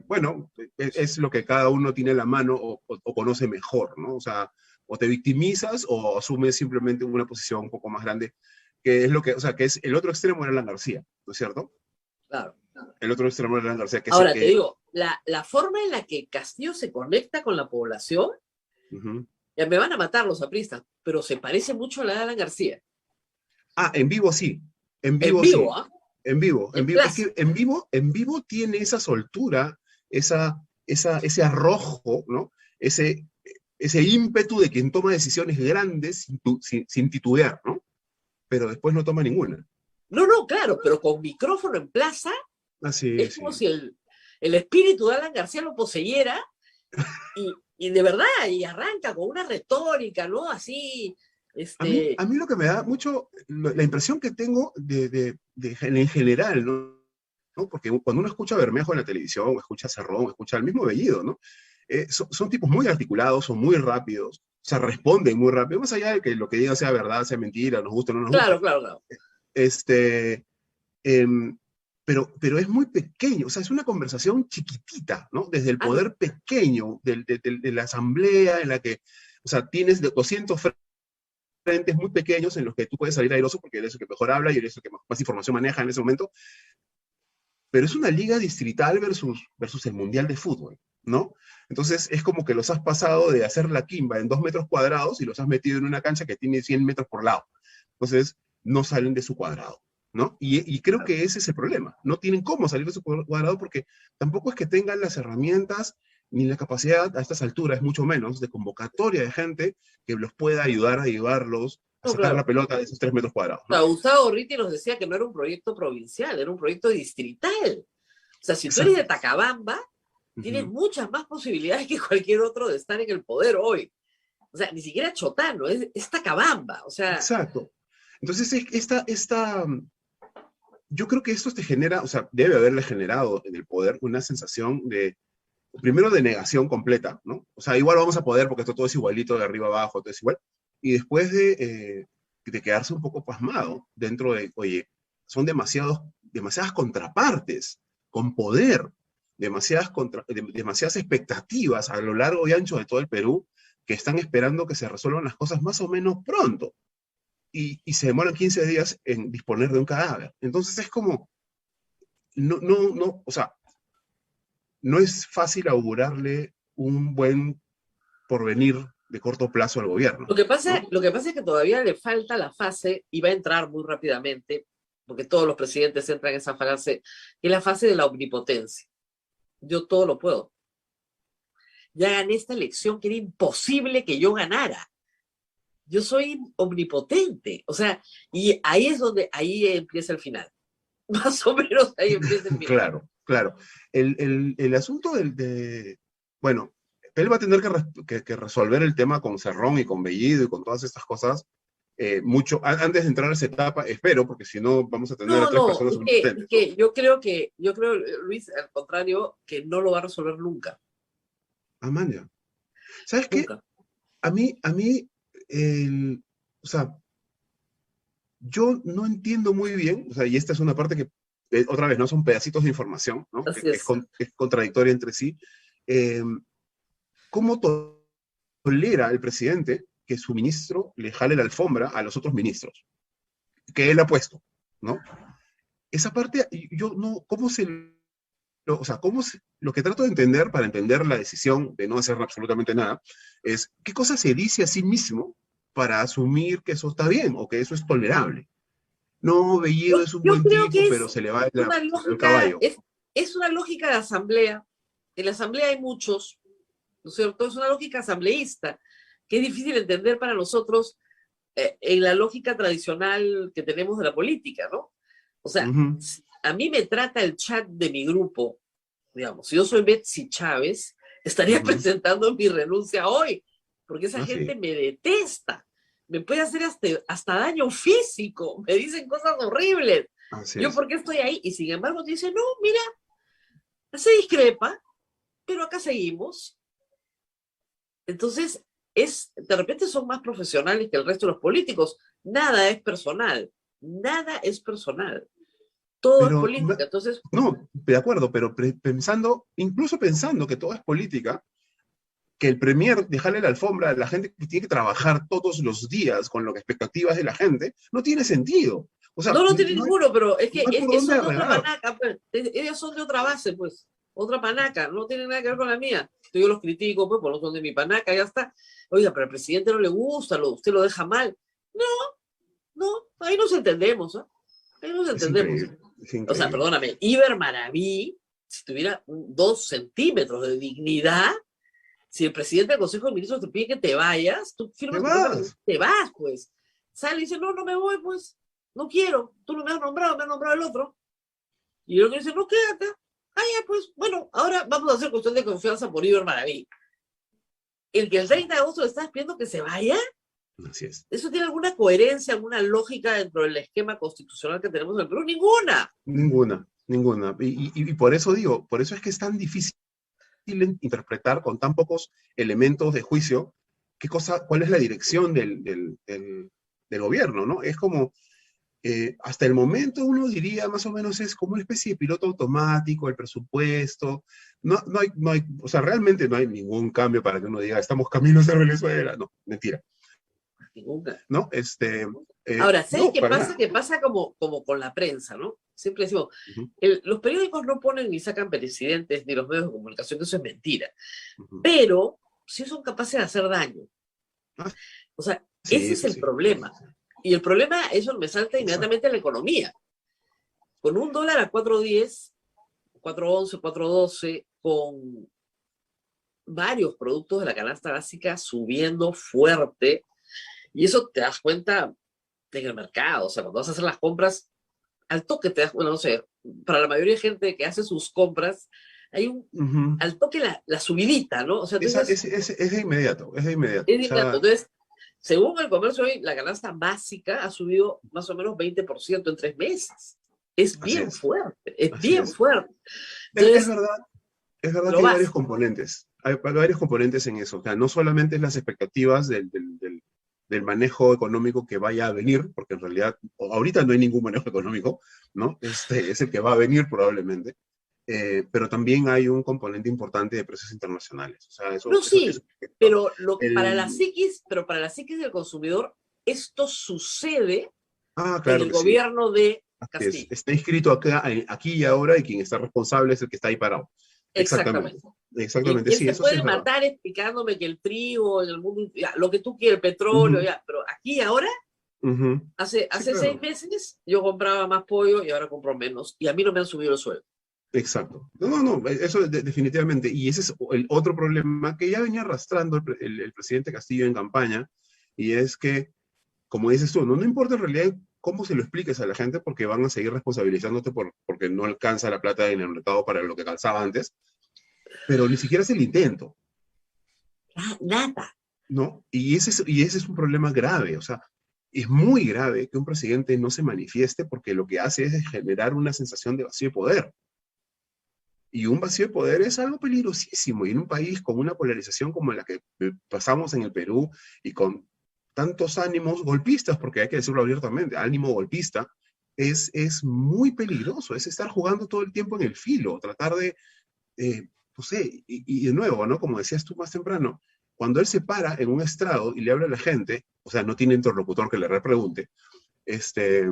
bueno, es lo que cada uno tiene en la mano o conoce mejor, ¿no? O sea, o te victimizas o asumes simplemente una posición un poco más grande, que es lo que, o sea, que es el otro extremo de Alan García, ¿no es cierto? Claro. El otro extremo de Alan García, que es el Ahora, que... te digo, la forma en la que Castillo se conecta con la población, ya me van a matar los apristas, pero se parece mucho a la de Alan García. Ah, en vivo sí. En En vivo sí. vivo, ¿ah? En vivo. En Es que en vivo tiene esa soltura, ese arrojo, ¿no? Ese ímpetu de quien toma decisiones grandes sin titubear, ¿no? Pero después no toma ninguna. No, claro, pero con micrófono en plaza, Así es como si el espíritu de Alan García lo poseyera y de verdad, y arranca con una retórica, ¿no? Así, A mí lo que me da mucho, la impresión que tengo en general, ¿no? Porque cuando uno escucha a Bermejo en la televisión, o escucha a Cerrón, o escucha al mismo Bellido, ¿no? Son tipos muy articulados, son muy rápidos, o sea, responden muy rápido, más allá de que lo que digan sea verdad, sea mentira, nos gusta o no nos gusta. Claro. Pero es muy pequeño, o sea, es una conversación chiquitita, ¿no? Desde el poder pequeño de la asamblea en la que, o sea, tienes 200 frentes muy pequeños en los que tú puedes salir airoso porque eres el que mejor habla y eres el que más información maneja en ese momento, pero es una liga distrital versus el Mundial de Fútbol, ¿no? Entonces es como que los has pasado de hacer la quimba en 2 metros cuadrados y los has metido en una cancha que tiene 100 metros por lado. Entonces no salen de su cuadrado, ¿no? Y creo que ese es el problema. No tienen cómo salir de su cuadrado porque tampoco es que tengan las herramientas ni la capacidad a estas alturas, mucho menos, de convocatoria de gente que los pueda ayudar a llevarlos a sacar la pelota de esos 3 metros cuadrados, ¿no? Gustavo Ritti nos decía que no era un proyecto provincial, era un proyecto distrital. O sea, si tú eres de Tacabamba, tienes muchas más posibilidades que cualquier otro de estar en el poder hoy. O sea, ni siquiera Chotano, es Tacabamba. O sea... Exacto. Entonces, yo creo que esto te genera, o sea, debe haberle generado en el poder una sensación primero de negación completa, ¿no? O sea, igual vamos a poder porque esto todo es igualito de arriba abajo, todo es igual. Y después de quedarse un poco pasmado dentro de, oye, son demasiadas contrapartes con poder, demasiadas expectativas a lo largo y ancho de todo el Perú que están esperando que se resuelvan las cosas más o menos pronto. Y se demoran 15 días en disponer de un cadáver. Entonces es como, o sea, no es fácil augurarle un buen porvenir de corto plazo al gobierno. Lo que pasa es que todavía le falta la fase, y va a entrar muy rápidamente, porque todos los presidentes entran en esa fase, que es la fase de la omnipotencia. Yo todo lo puedo. Ya gané esta elección que era imposible que yo ganara. Yo soy omnipotente. O sea, y ahí empieza el final. Más o menos ahí empieza el final. Claro. El asunto bueno, él va a tener que resolver el tema con Cerrón y con Bellido y con todas estas cosas mucho antes de entrar a esa etapa, espero, porque si no vamos a tener a 3 personas omnipotentes. Yo creo, Luis, al contrario, que no lo va a resolver nunca. Amanda, ¿sabes qué? A mí, o sea, yo no entiendo muy bien, o sea, y esta es una parte que, otra vez, no son pedacitos de información, ¿no? Que es contradictoria entre sí. ¿Cómo tolera el presidente que su ministro le jale la alfombra a los otros ministros que él ha puesto, ¿no? Esa parte, yo no, lo que trato de entender para entender la decisión de no hacer absolutamente nada es qué cosa se dice a sí mismo para asumir que eso está bien o que eso es tolerable. No, Bellido es un buen tipo, pero se le va el caballo. Es una lógica de asamblea. En la asamblea hay muchos, ¿no es cierto? Es una lógica asambleísta que es difícil entender para nosotros en la lógica tradicional que tenemos de la política, ¿no? O sea, Ujú. a mí me trata el chat de mi grupo, digamos, si yo soy Betsy Chávez, estaría Ujú. presentando mi renuncia hoy, porque esa Ah, gente sí, me detesta, me puede hacer hasta daño físico, me dicen cosas horribles. así Yo, es. ¿por qué estoy ahí? Y sin embargo, te dicen, no, mira, se discrepa, pero acá seguimos. Entonces, de repente son más profesionales que el resto de los políticos. Nada es personal, nada es personal. Todo es Pero, política. Entonces, no, de acuerdo, pero pensando, incluso pensando que todo es política, que el premier dejarle la alfombra a la gente que tiene que trabajar todos los días con las expectativas de la gente, no tiene sentido. O sea, no, no tiene ninguno, pero es no que hay por dónde son de otra arreglar. panaca, pues. Ellos son de otra base, pues. Otra panaca, no tienen nada que ver con la mía. Yo los critico, pues, porque no son de mi panaca, ya está. Oiga, pero al presidente no le gusta, usted lo deja mal. No, no, ahí nos entendemos, ¿eh? Ahí nos Es entendemos. increíble, es O sea, increíble. perdóname, Iber Maraví, si tuviera 2 centímetros de dignidad, si el presidente del Consejo de Ministros te pide que te vayas, tú ¿Qué firmas tu propia renuncia, vas? te vas, pues. Sale y dice, no, no me voy, pues. No quiero. Tú no me has nombrado, me ha nombrado el otro. Y el otro dice, no, quédate. Ah, ya, pues, bueno, ahora vamos a hacer cuestión de confianza por Iber Maraví. El que el 30 de agosto le estás pidiendo que se vaya, Así es. ¿eso tiene alguna coherencia, alguna lógica dentro del esquema constitucional que tenemos en el Perú? Ninguna. Ninguna, ninguna. Y por eso digo, por eso es que es tan difícil interpretar con tan pocos elementos de juicio cuál es la dirección del gobierno, ¿no? Es como, hasta el momento uno diría más o menos es como una especie de piloto automático, el presupuesto, o sea, realmente no hay ningún cambio para que uno diga, estamos camino hacia Venezuela, no, mentira, Ninguna. ¿no? Ahora, ¿sabes No, qué para pasa? nada. Que pasa como con la prensa, ¿no? Siempre decimos, Ujú, los periódicos no ponen ni sacan presidentes ni los medios de comunicación, que eso es mentira. ujú. Pero sí son capaces de hacer daño. Ah, O sea, sí, ese es eso el sí, problema. Y el problema, eso me salta exacto. inmediatamente a la economía. Con un dólar a 4.10, 4.11, 4.12, con varios productos de la canasta básica subiendo fuerte, y eso te das cuenta en el mercado. O sea, cuando vas a hacer las compras, al toque te das, bueno, no sé, para la mayoría de gente que hace sus compras, hay Ujú. al toque la subidita, ¿no? O sea, entonces, Es de inmediato, es de inmediato. es O inmediato. sea, Entonces, según el comercio hoy, la canasta básica ha subido más o menos 20% en 3 meses. Es así bien es, fuerte, es así bien es. fuerte. Es Entonces, verdad, es verdad lo que hay varios vas. componentes. Hay varios componentes en eso. O sea, no solamente es las expectativas del manejo económico que vaya a venir, porque en realidad ahorita no hay ningún manejo económico, ¿no? Este es el que va a venir probablemente. Pero también hay un componente importante de precios internacionales. O sea, No, eso sí, pero el, para la psiquis del consumidor, esto sucede en claro el que sí. gobierno de Castillo. Está inscrito acá, aquí y ahora, y quien está responsable es el que está ahí parado. Exactamente. Exactamente. Exactamente, Y él sí, se eso sí puede es verdad. matar explicándome que el trigo en el mundo, ya, lo que tú quieras, el petróleo, Ujú, ya, pero aquí ahora, ujú. Sí, hace seis claro. meses yo compraba más pollo y ahora compro menos. Y a mí no me han subido el sueldo. Exacto. No, eso definitivamente. Y ese es el otro problema que ya venía arrastrando el presidente Castillo en campaña, y es que, como dices tú, no importa en realidad cómo se lo expliques a la gente, porque van a seguir responsabilizándote porque no alcanza la plata en el mercado para lo que calzaba antes, pero ni siquiera es el intento, Nada. ¿no? Y ese es un problema grave, o sea, es muy grave que un presidente no se manifieste porque lo que hace es generar una sensación de vacío de poder. Y un vacío de poder es algo peligrosísimo. Y en un país con una polarización como la que pasamos en el Perú y con tantos ánimos golpistas, porque hay que decirlo abiertamente, ánimo golpista, es muy peligroso. Es estar jugando todo el tiempo en el filo, tratar de, no sé, y de nuevo, ¿no? Como decías tú más temprano, cuando él se para en un estrado y le habla a la gente, o sea, no tiene interlocutor que le repregunte, este,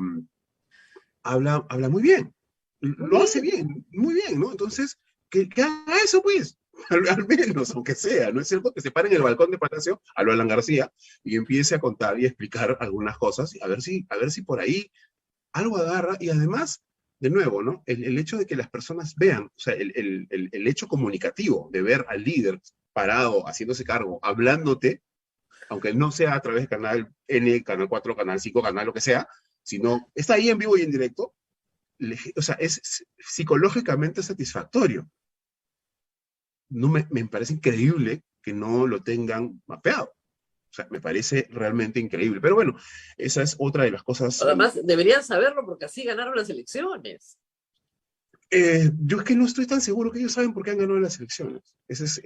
habla muy bien, Muy lo hace bien. bien, muy bien, ¿no? Entonces, que haga eso, pues, al menos, aunque sea, ¿no es cierto? Que se pare en el balcón de Palacio, a lo Alan García, y empiece a contar y a explicar algunas cosas, y a ver si por ahí algo agarra, y además, de nuevo, ¿no? El hecho de que las personas vean, o sea, el hecho comunicativo de ver al líder parado, haciéndose cargo, hablándote, aunque no sea a través de Canal N, Canal 4, Canal 5, Canal lo que sea, sino está ahí en vivo y en directo, o sea, es psicológicamente satisfactorio. No me parece increíble que no lo tengan mapeado. O sea, me parece realmente increíble. Pero bueno, esa es otra de las cosas. Además, deberían saberlo porque así ganaron las elecciones. Yo es que no estoy tan seguro que ellos saben por qué han ganado las elecciones. Es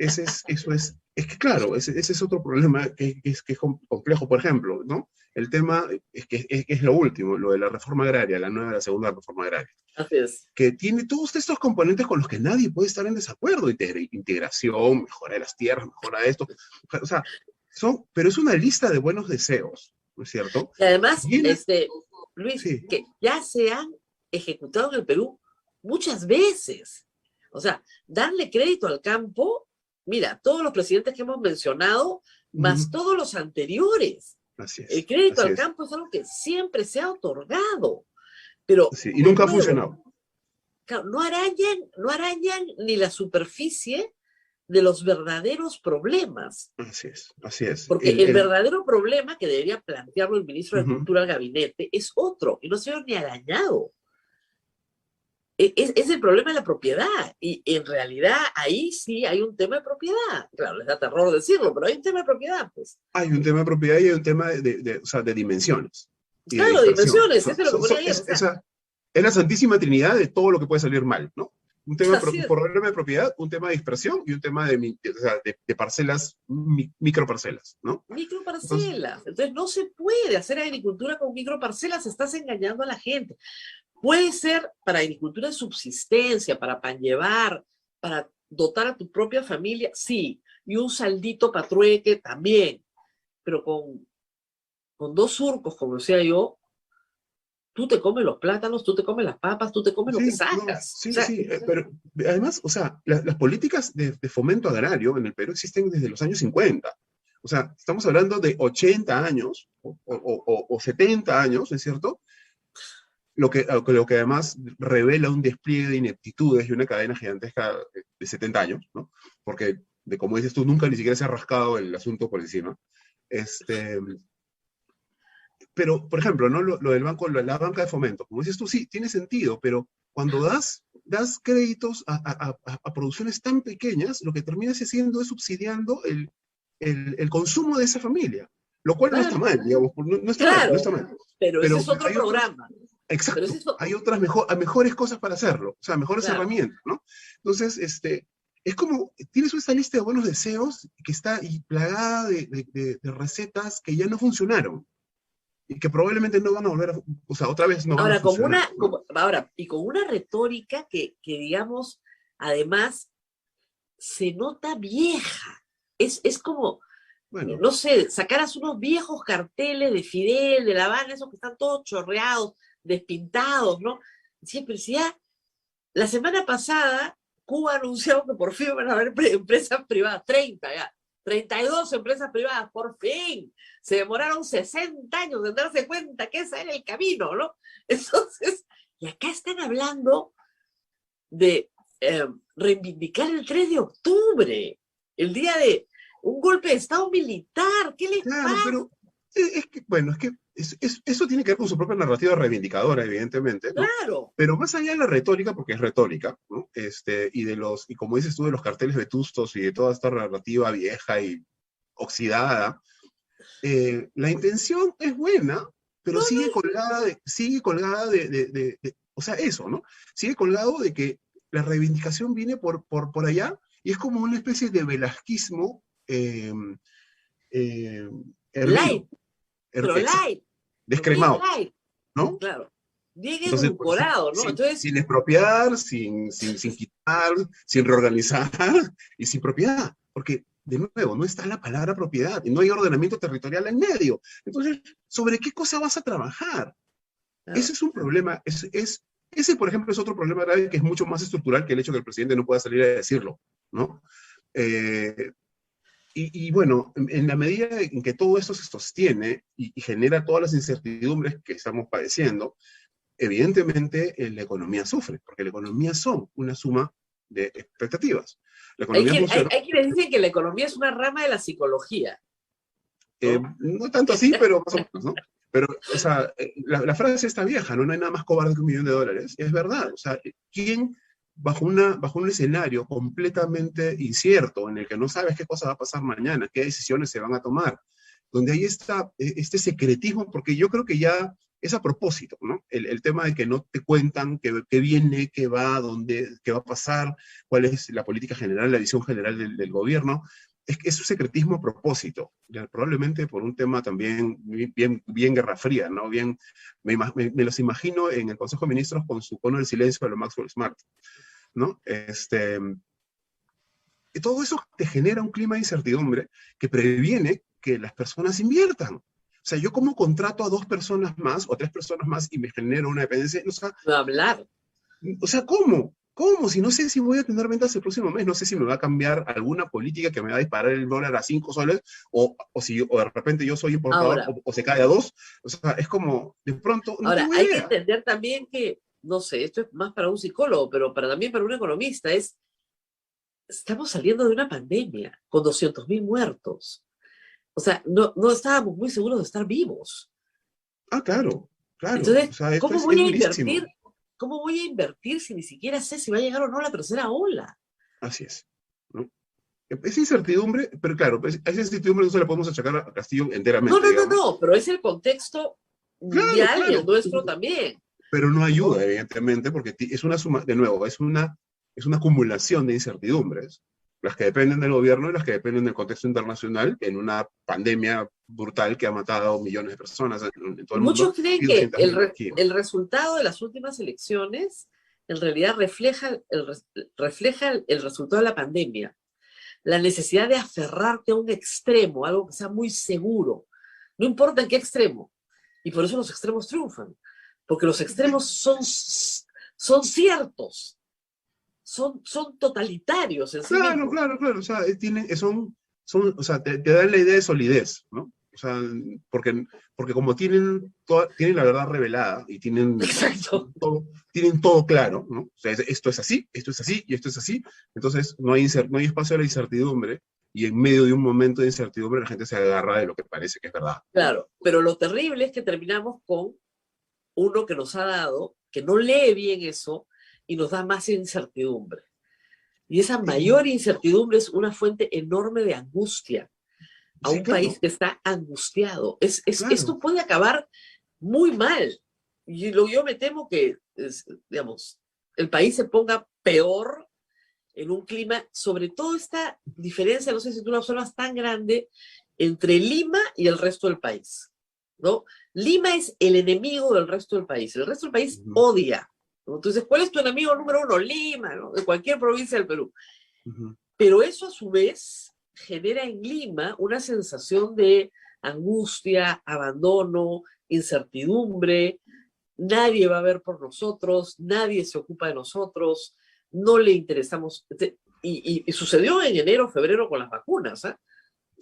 que claro, ese es otro problema que es complejo. Por ejemplo, ¿no? El tema es lo último, lo de la reforma agraria, la segunda reforma agraria. Así es. Que tiene todos estos componentes con los que nadie puede estar en desacuerdo. Integración, mejora de las tierras, mejora de esto. O sea, pero es una lista de buenos deseos, ¿no es cierto? Y además, Luis, sí. que ya se han ejecutado en el Perú muchas veces. O sea, darle crédito al campo, mira, todos los presidentes que hemos mencionado, más todos los anteriores. Así es. El crédito al campo es algo que siempre se ha otorgado. Pero, sí, y nunca ha funcionado. Claro, no arañan ni la superficie de los verdaderos problemas. Así es, así es. Porque el verdadero problema que debería plantearlo el ministro de Cultura al gabinete es otro, y no se ha ni arañado. Es el problema de la propiedad, y en realidad ahí sí hay un tema de propiedad. Claro, les da terror decirlo, pero hay un tema de propiedad, pues. Hay un tema de propiedad y hay un tema de dimensiones. Claro, de dimensiones, eso es lo que ponía ayer. Es la santísima trinidad de todo lo que puede salir mal, ¿no? Un tema problema de propiedad, un tema de dispersión y un tema de parcelas, microparcelas, ¿no? Microparcelas. Entonces no se puede hacer agricultura con microparcelas, estás engañando a la gente. Puede ser para agricultura de subsistencia, para pan llevar, para dotar a tu propia familia, sí, y un saldito para trueque también, pero con 2 surcos, como decía yo, tú te comes los plátanos, tú te comes las papas, tú te comes lo que sacas. Sí, pero además, o sea, las políticas de fomento agrario en el Perú existen desde los años 50. O sea, estamos hablando de 80 años o 70 años, ¿no es cierto? Lo que además revela un despliegue de ineptitudes y una cadena gigantesca de 70 años, ¿no? Porque, como dices tú, nunca ni siquiera se ha rascado el asunto por encima. Pero, por ejemplo, ¿no? Lo del banco, la banca de fomento, como dices tú, sí, tiene sentido, pero cuando das créditos a producciones tan pequeñas, lo que terminas haciendo es subsidiando el consumo de esa familia, lo cual no está mal, digamos, no está mal, no está mal. Pero ese es otro programa. Exacto, hay otras mejores cosas para hacerlo, o sea, mejores herramientas, ¿no? Entonces, es como, tienes esta lista de buenos deseos que está plagada de recetas que ya no funcionaron. Y que probablemente no van a volver o sea, otra vez no van a funcionar. Y con una retórica que, digamos, además, se nota vieja. Es como, bueno, no sé, sacaras unos viejos carteles de Fidel, de La Habana, esos que están todos chorreados, despintados, ¿no? Siempre decía, la semana pasada, Cuba anunció que por fin van a haber empresas privadas, 32 empresas privadas, por fin. Se demoraron 60 años en darse cuenta que ese era el camino, ¿no? Entonces, y acá están hablando de reivindicar el 3 de octubre, el día de un golpe de Estado militar. ¿Qué les pasa? Pero eso tiene que ver con su propia narrativa reivindicadora, evidentemente, ¿no? Claro. Pero más allá de la retórica, porque es retórica, ¿no? Y como dices tú, de los carteles vetustos y de toda esta narrativa vieja y oxidada, la intención es buena, pero sigue colgada de, o sea, eso, ¿no? Sigue colgado de que la reivindicación viene por allá, y es como una especie de velasquismo light, descremado, ¿no? Claro. Bien edulcorado, ¿no? Entonces, sin expropiar, sin quitar, sin reorganizar y sin propiedad, porque de nuevo, no está la palabra propiedad y no hay ordenamiento territorial en medio. Entonces, ¿sobre qué cosa vas a trabajar? Claro. Ese es un problema, ese, por ejemplo, es otro problema grave que es mucho más estructural que el hecho de que el presidente no pueda salir a decirlo, ¿no? Y bueno, en la medida en que todo esto se sostiene y genera todas las incertidumbres que estamos padeciendo, evidentemente la economía sufre, porque la economía son una suma de expectativas. La economía hay quienes dicen que la economía es una rama de la psicología. ¿no? No tanto así, pero más o menos, ¿no? Pero, o sea, la frase está vieja, ¿no? No hay nada más cobarde que $1.000.000. Es verdad, o sea, ¿quién bajo un escenario completamente incierto, en el que no sabes qué cosa va a pasar mañana, qué decisiones se van a tomar, donde ahí está este secretismo, porque yo creo que ya es a propósito, ¿no? El tema de que no te cuentan qué viene, qué va, dónde, qué va a pasar, cuál es la política general, la visión general del gobierno, es un secretismo a propósito, probablemente por un tema también bien Guerra Fría, ¿no? Me los imagino en el Consejo de Ministros con su cono del silencio a lo Maxwell Smart, ¿no? Y todo eso te genera un clima de incertidumbre que previene que las personas inviertan. O sea, yo como contrato a 2 personas más o 3 personas más y me genero una dependencia, No hablar. o sea, ¿cómo? ¿Cómo? Si no sé si voy a tener ventas el próximo mes, no sé si me va a cambiar alguna política que me va a disparar el dólar a 5 soles, o de repente yo soy importador, Ahora, o se cae a 2. O sea, es como, de pronto, no ahora, tengo hay que idea. entender también que, no sé, esto es más para un psicólogo, pero también para un economista, estamos saliendo de una pandemia con 200.000 muertos. O sea, no estábamos muy seguros de estar vivos. Ah, claro, claro. O Entonces, sea, esto ¿cómo es voy a durísimo. invertir? ¿Cómo voy a invertir si ni siquiera sé si va a llegar o no la tercera ola? Así es, ¿no? Es incertidumbre, pero claro, pues, a esa incertidumbre no se la podemos achacar a Castillo No, enteramente, no, no, digamos. no, pero es el contexto Claro, mundial y el claro. nuestro también, Pero no ayuda, ¿no? evidentemente, porque es una suma, de nuevo, es una acumulación de incertidumbres, las que dependen del gobierno y las que dependen del contexto internacional, en una pandemia brutal que ha matado millones de personas en todo Y el mundo muchos creen y que 200.000 aquí. el resultado de las últimas elecciones en realidad refleja el resultado de la pandemia. La necesidad de aferrarte a un extremo, algo que sea muy seguro. No importa en qué extremo. Y por eso los extremos triunfan. Porque los extremos son ciertos, son totalitarios en sí Claro, mismos. claro, claro. O sea, o sea, te dan la idea de solidez, ¿no? O sea, porque como tienen la verdad revelada y Exacto. tienen todo claro, ¿no? O sea, esto es así, esto es así y esto es así. Entonces, no hay espacio a la incertidumbre, y en medio de un momento de incertidumbre la gente se agarra de lo que parece que es verdad, ¿no? Claro. Pero lo terrible es que terminamos con uno que nos ha dado, que no lee bien eso y nos da más incertidumbre. Y esa mayor incertidumbre es una fuente enorme de angustia a Sí, un país claro, que está angustiado. Esto claro. puede acabar muy mal. Y yo me temo que, digamos, el país se ponga peor en un clima, sobre todo esta diferencia, no sé si tú la observas, tan grande entre Lima y el resto del país, ¿no? Lima es el enemigo del resto del país. El resto del país Ujú, odia. ¿No? Entonces, ¿cuál es tu enemigo número uno? Lima, ¿no? De cualquier provincia del Perú. ujú. Pero eso a su vez genera en Lima una sensación de angustia, abandono, incertidumbre. Nadie va a ver por nosotros, nadie se ocupa de nosotros, no le interesamos. Y sucedió en enero, febrero con las vacunas. ¿Eh?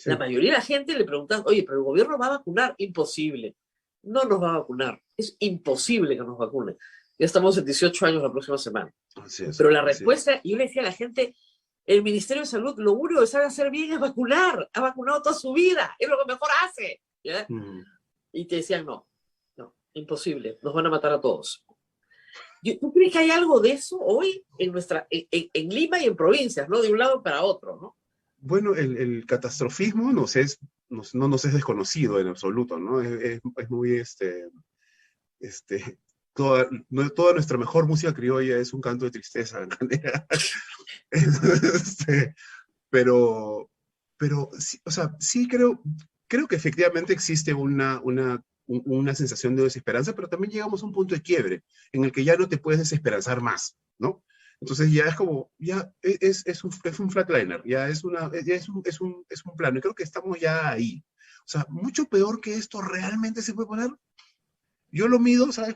La Sí. mayoría de la gente le preguntaba, oye, pero el gobierno va a vacunar. Imposible. No nos va a vacunar. Es imposible que nos vacune. Ya estamos en 18 años la próxima semana. Así es, Pero la así es. respuesta, yo le decía a la gente, el Ministerio de Salud lo único que sabe hacer bien es vacunar. Ha vacunado toda su vida. Es lo que mejor hace. ¿Ya? Ujú. Y te decían, no, imposible. Nos van a matar a todos. ¿Tú crees que hay algo de eso hoy en Lima y en provincias, ¿no? De un lado para otro, ¿no? Bueno, el catastrofismo no nos es desconocido en absoluto, ¿no? Es muy, este, toda nuestra mejor música criolla es un canto de tristeza, en realidad. Este, pero, sí, o sea, sí creo que efectivamente existe una sensación de desesperanza, pero también llegamos a un punto de quiebre en el que ya no te puedes desesperanzar más, ¿no? Entonces ya es como, ya es un flatliner, ya es un plano, y creo que estamos ya ahí. O sea, mucho peor que esto realmente se puede poner. Yo lo mido, ¿sabes?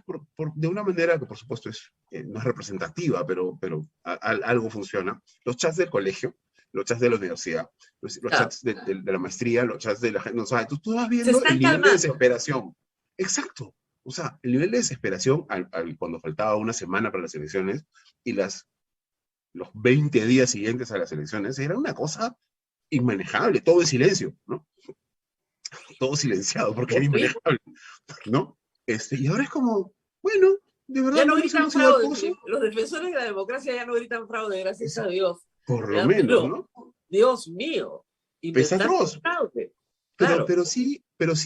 De una manera que por supuesto no es representativa, pero algo funciona. Los chats del colegio, los chats de la universidad, los Claro, chats de la maestría, los chats de la gente, o sea, tú vas se viendo el están nivel de calmando. desesperación. Exacto. O sea, el nivel de desesperación cuando faltaba una semana para las elecciones y los 20 días siguientes a las elecciones era una cosa inmanejable, todo en silencio, ¿no? todo silenciado, porque era Horrible. inmanejable, ¿no? Y ahora es como, bueno, de verdad Ya no no nos gritan hemos ido al fraude. pozo, Los defensores de la democracia ya no gritan fraude, gracias a Dios. por lo Ya, menos, pero, ¿no? Dios mío, Pese inventar atroz, fraude. Claro. pero sí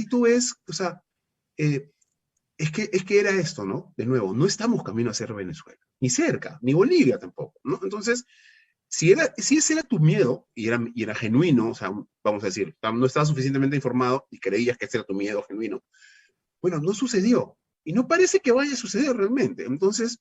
tú ves, o sea, es que era esto, ¿no? De nuevo, no estamos camino a ser Venezuela, ni cerca, ni Bolivia tampoco, ¿no? Entonces, si ese era tu miedo, y era genuino, o sea, vamos a decir, no estabas suficientemente informado y creías que ese era tu miedo genuino, bueno, no sucedió. Y no parece que vaya a suceder realmente. Entonces,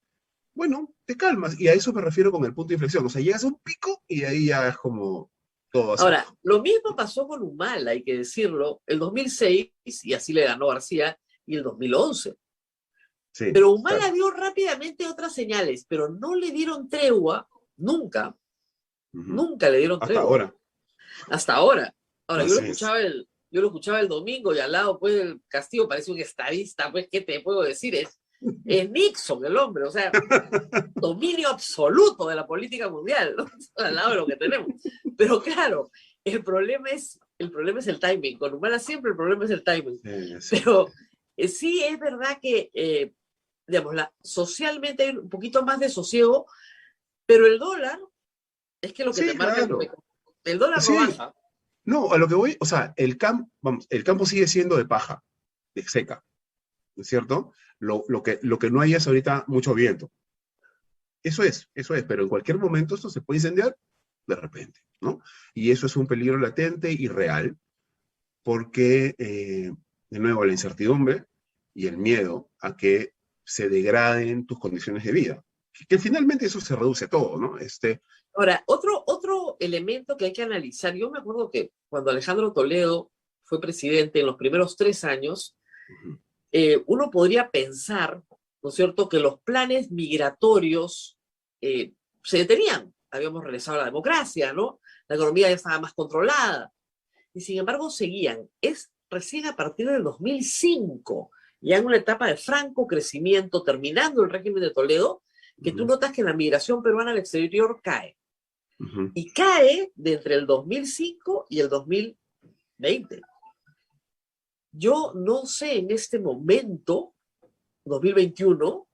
bueno, te calmas. Y a eso me refiero con el punto de inflexión. O sea, llegas a un pico y ahí ya es como todo hacia Ahora, abajo. lo mismo pasó con Humala, hay que decirlo, el 2006, y así le ganó García, y el 2011. Sí, Pero Humala claro. dio rápidamente otras señales, pero no le dieron tregua, nunca, Ujú. nunca le dieron Hasta tregua. ahora. Hasta ahora. Ahora, Así es. yo lo escuchaba el domingo y al lado, pues, el Castillo parece un estadista, pues, ¿qué te puedo decir? Es Nixon el hombre, o sea, dominio absoluto de la política mundial, ¿no? Al lado de lo que tenemos. Pero claro, el problema es el timing. Con Humala siempre el problema es el timing. Sí. Pero sí es verdad que, digamos, socialmente hay un poquito más de sosiego, pero el dólar, es que lo que Sí, te marca claro. el dólar no Sí. baja. No, a lo que voy, o sea, el campo sigue siendo de paja, de seca, ¿no es cierto? Lo que no hay es ahorita mucho viento. Eso es, pero en cualquier momento esto se puede incendiar de repente, ¿no? Y eso es un peligro latente y real, porque, de nuevo, la incertidumbre y el miedo a que se degraden tus condiciones de vida, que finalmente eso se reduce a todo, ¿no? Ahora, otro elemento que hay que analizar, yo me acuerdo que cuando Alejandro Toledo fue presidente en los primeros 3 años, uno podría pensar, ¿no es cierto?, que los planes migratorios se detenían. Habíamos regresado a la democracia, ¿no? La economía ya estaba más controlada. Y sin embargo seguían. Es recién a partir del 2005, ya en una etapa de franco crecimiento, terminando el régimen de Toledo, que tú notas que la migración peruana al exterior cae. Y cae de entre el 2005 y el 2020. Yo no sé en este momento, 2021,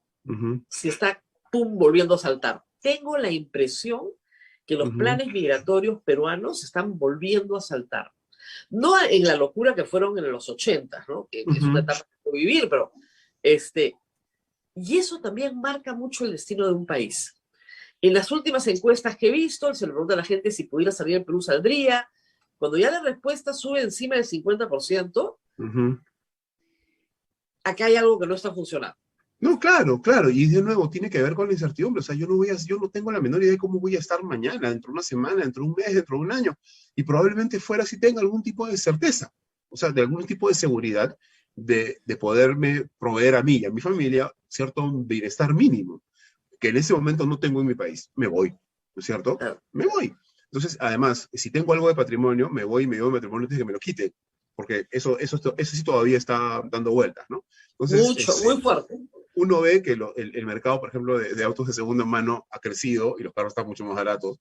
si está volviendo a saltar. Tengo la impresión que los planes migratorios peruanos están volviendo a saltar. No en la locura que fueron en los 80, ¿no? Que es una etapa de vivir, pero y eso también marca mucho el destino de un país. En las últimas encuestas que he visto, se le pregunta a la gente si pudiera salir en Perú, saldría. Cuando ya la respuesta sube encima del 50%, acá hay algo que no está funcionando. No, claro, y de nuevo tiene que ver con la incertidumbre. O sea, yo no tengo la menor idea de cómo voy a estar mañana, dentro de una semana, dentro de un mes, dentro de un año. Y probablemente fuera si tenga algún tipo de certeza, o sea, de algún tipo de seguridad de poderme proveer a mí y a mi familia cierto bienestar mínimo, que en ese momento no tengo en mi país. Me voy, ¿no es cierto? Me voy. Entonces, además, si tengo algo de patrimonio, me voy y me llevo mi patrimonio antes de que me lo quiten, porque eso sí todavía está dando vueltas, ¿no? Entonces, muy fuerte. Uno ve que el mercado, por ejemplo, de autos de segunda mano ha crecido y los carros están mucho más baratos.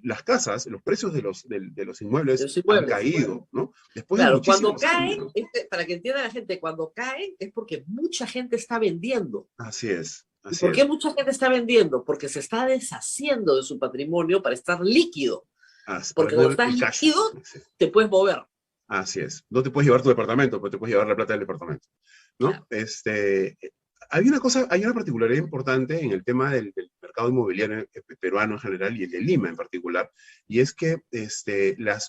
Las casas, los precios de los inmuebles han caído, ¿no? Después claro, de muchísimos cuando caen, años. para que entienda la gente, cuando caen es porque mucha gente está vendiendo. Así es. ¿Y por qué mucha gente está vendiendo? Porque se está deshaciendo de su patrimonio para estar líquido. Porque cuando estás líquido, te puedes mover. Así es. No te puedes llevar tu departamento, pero te puedes llevar la plata del departamento, ¿no? Claro. Hay una particularidad importante en el tema del mercado inmobiliario peruano en general y el de Lima en particular, y es que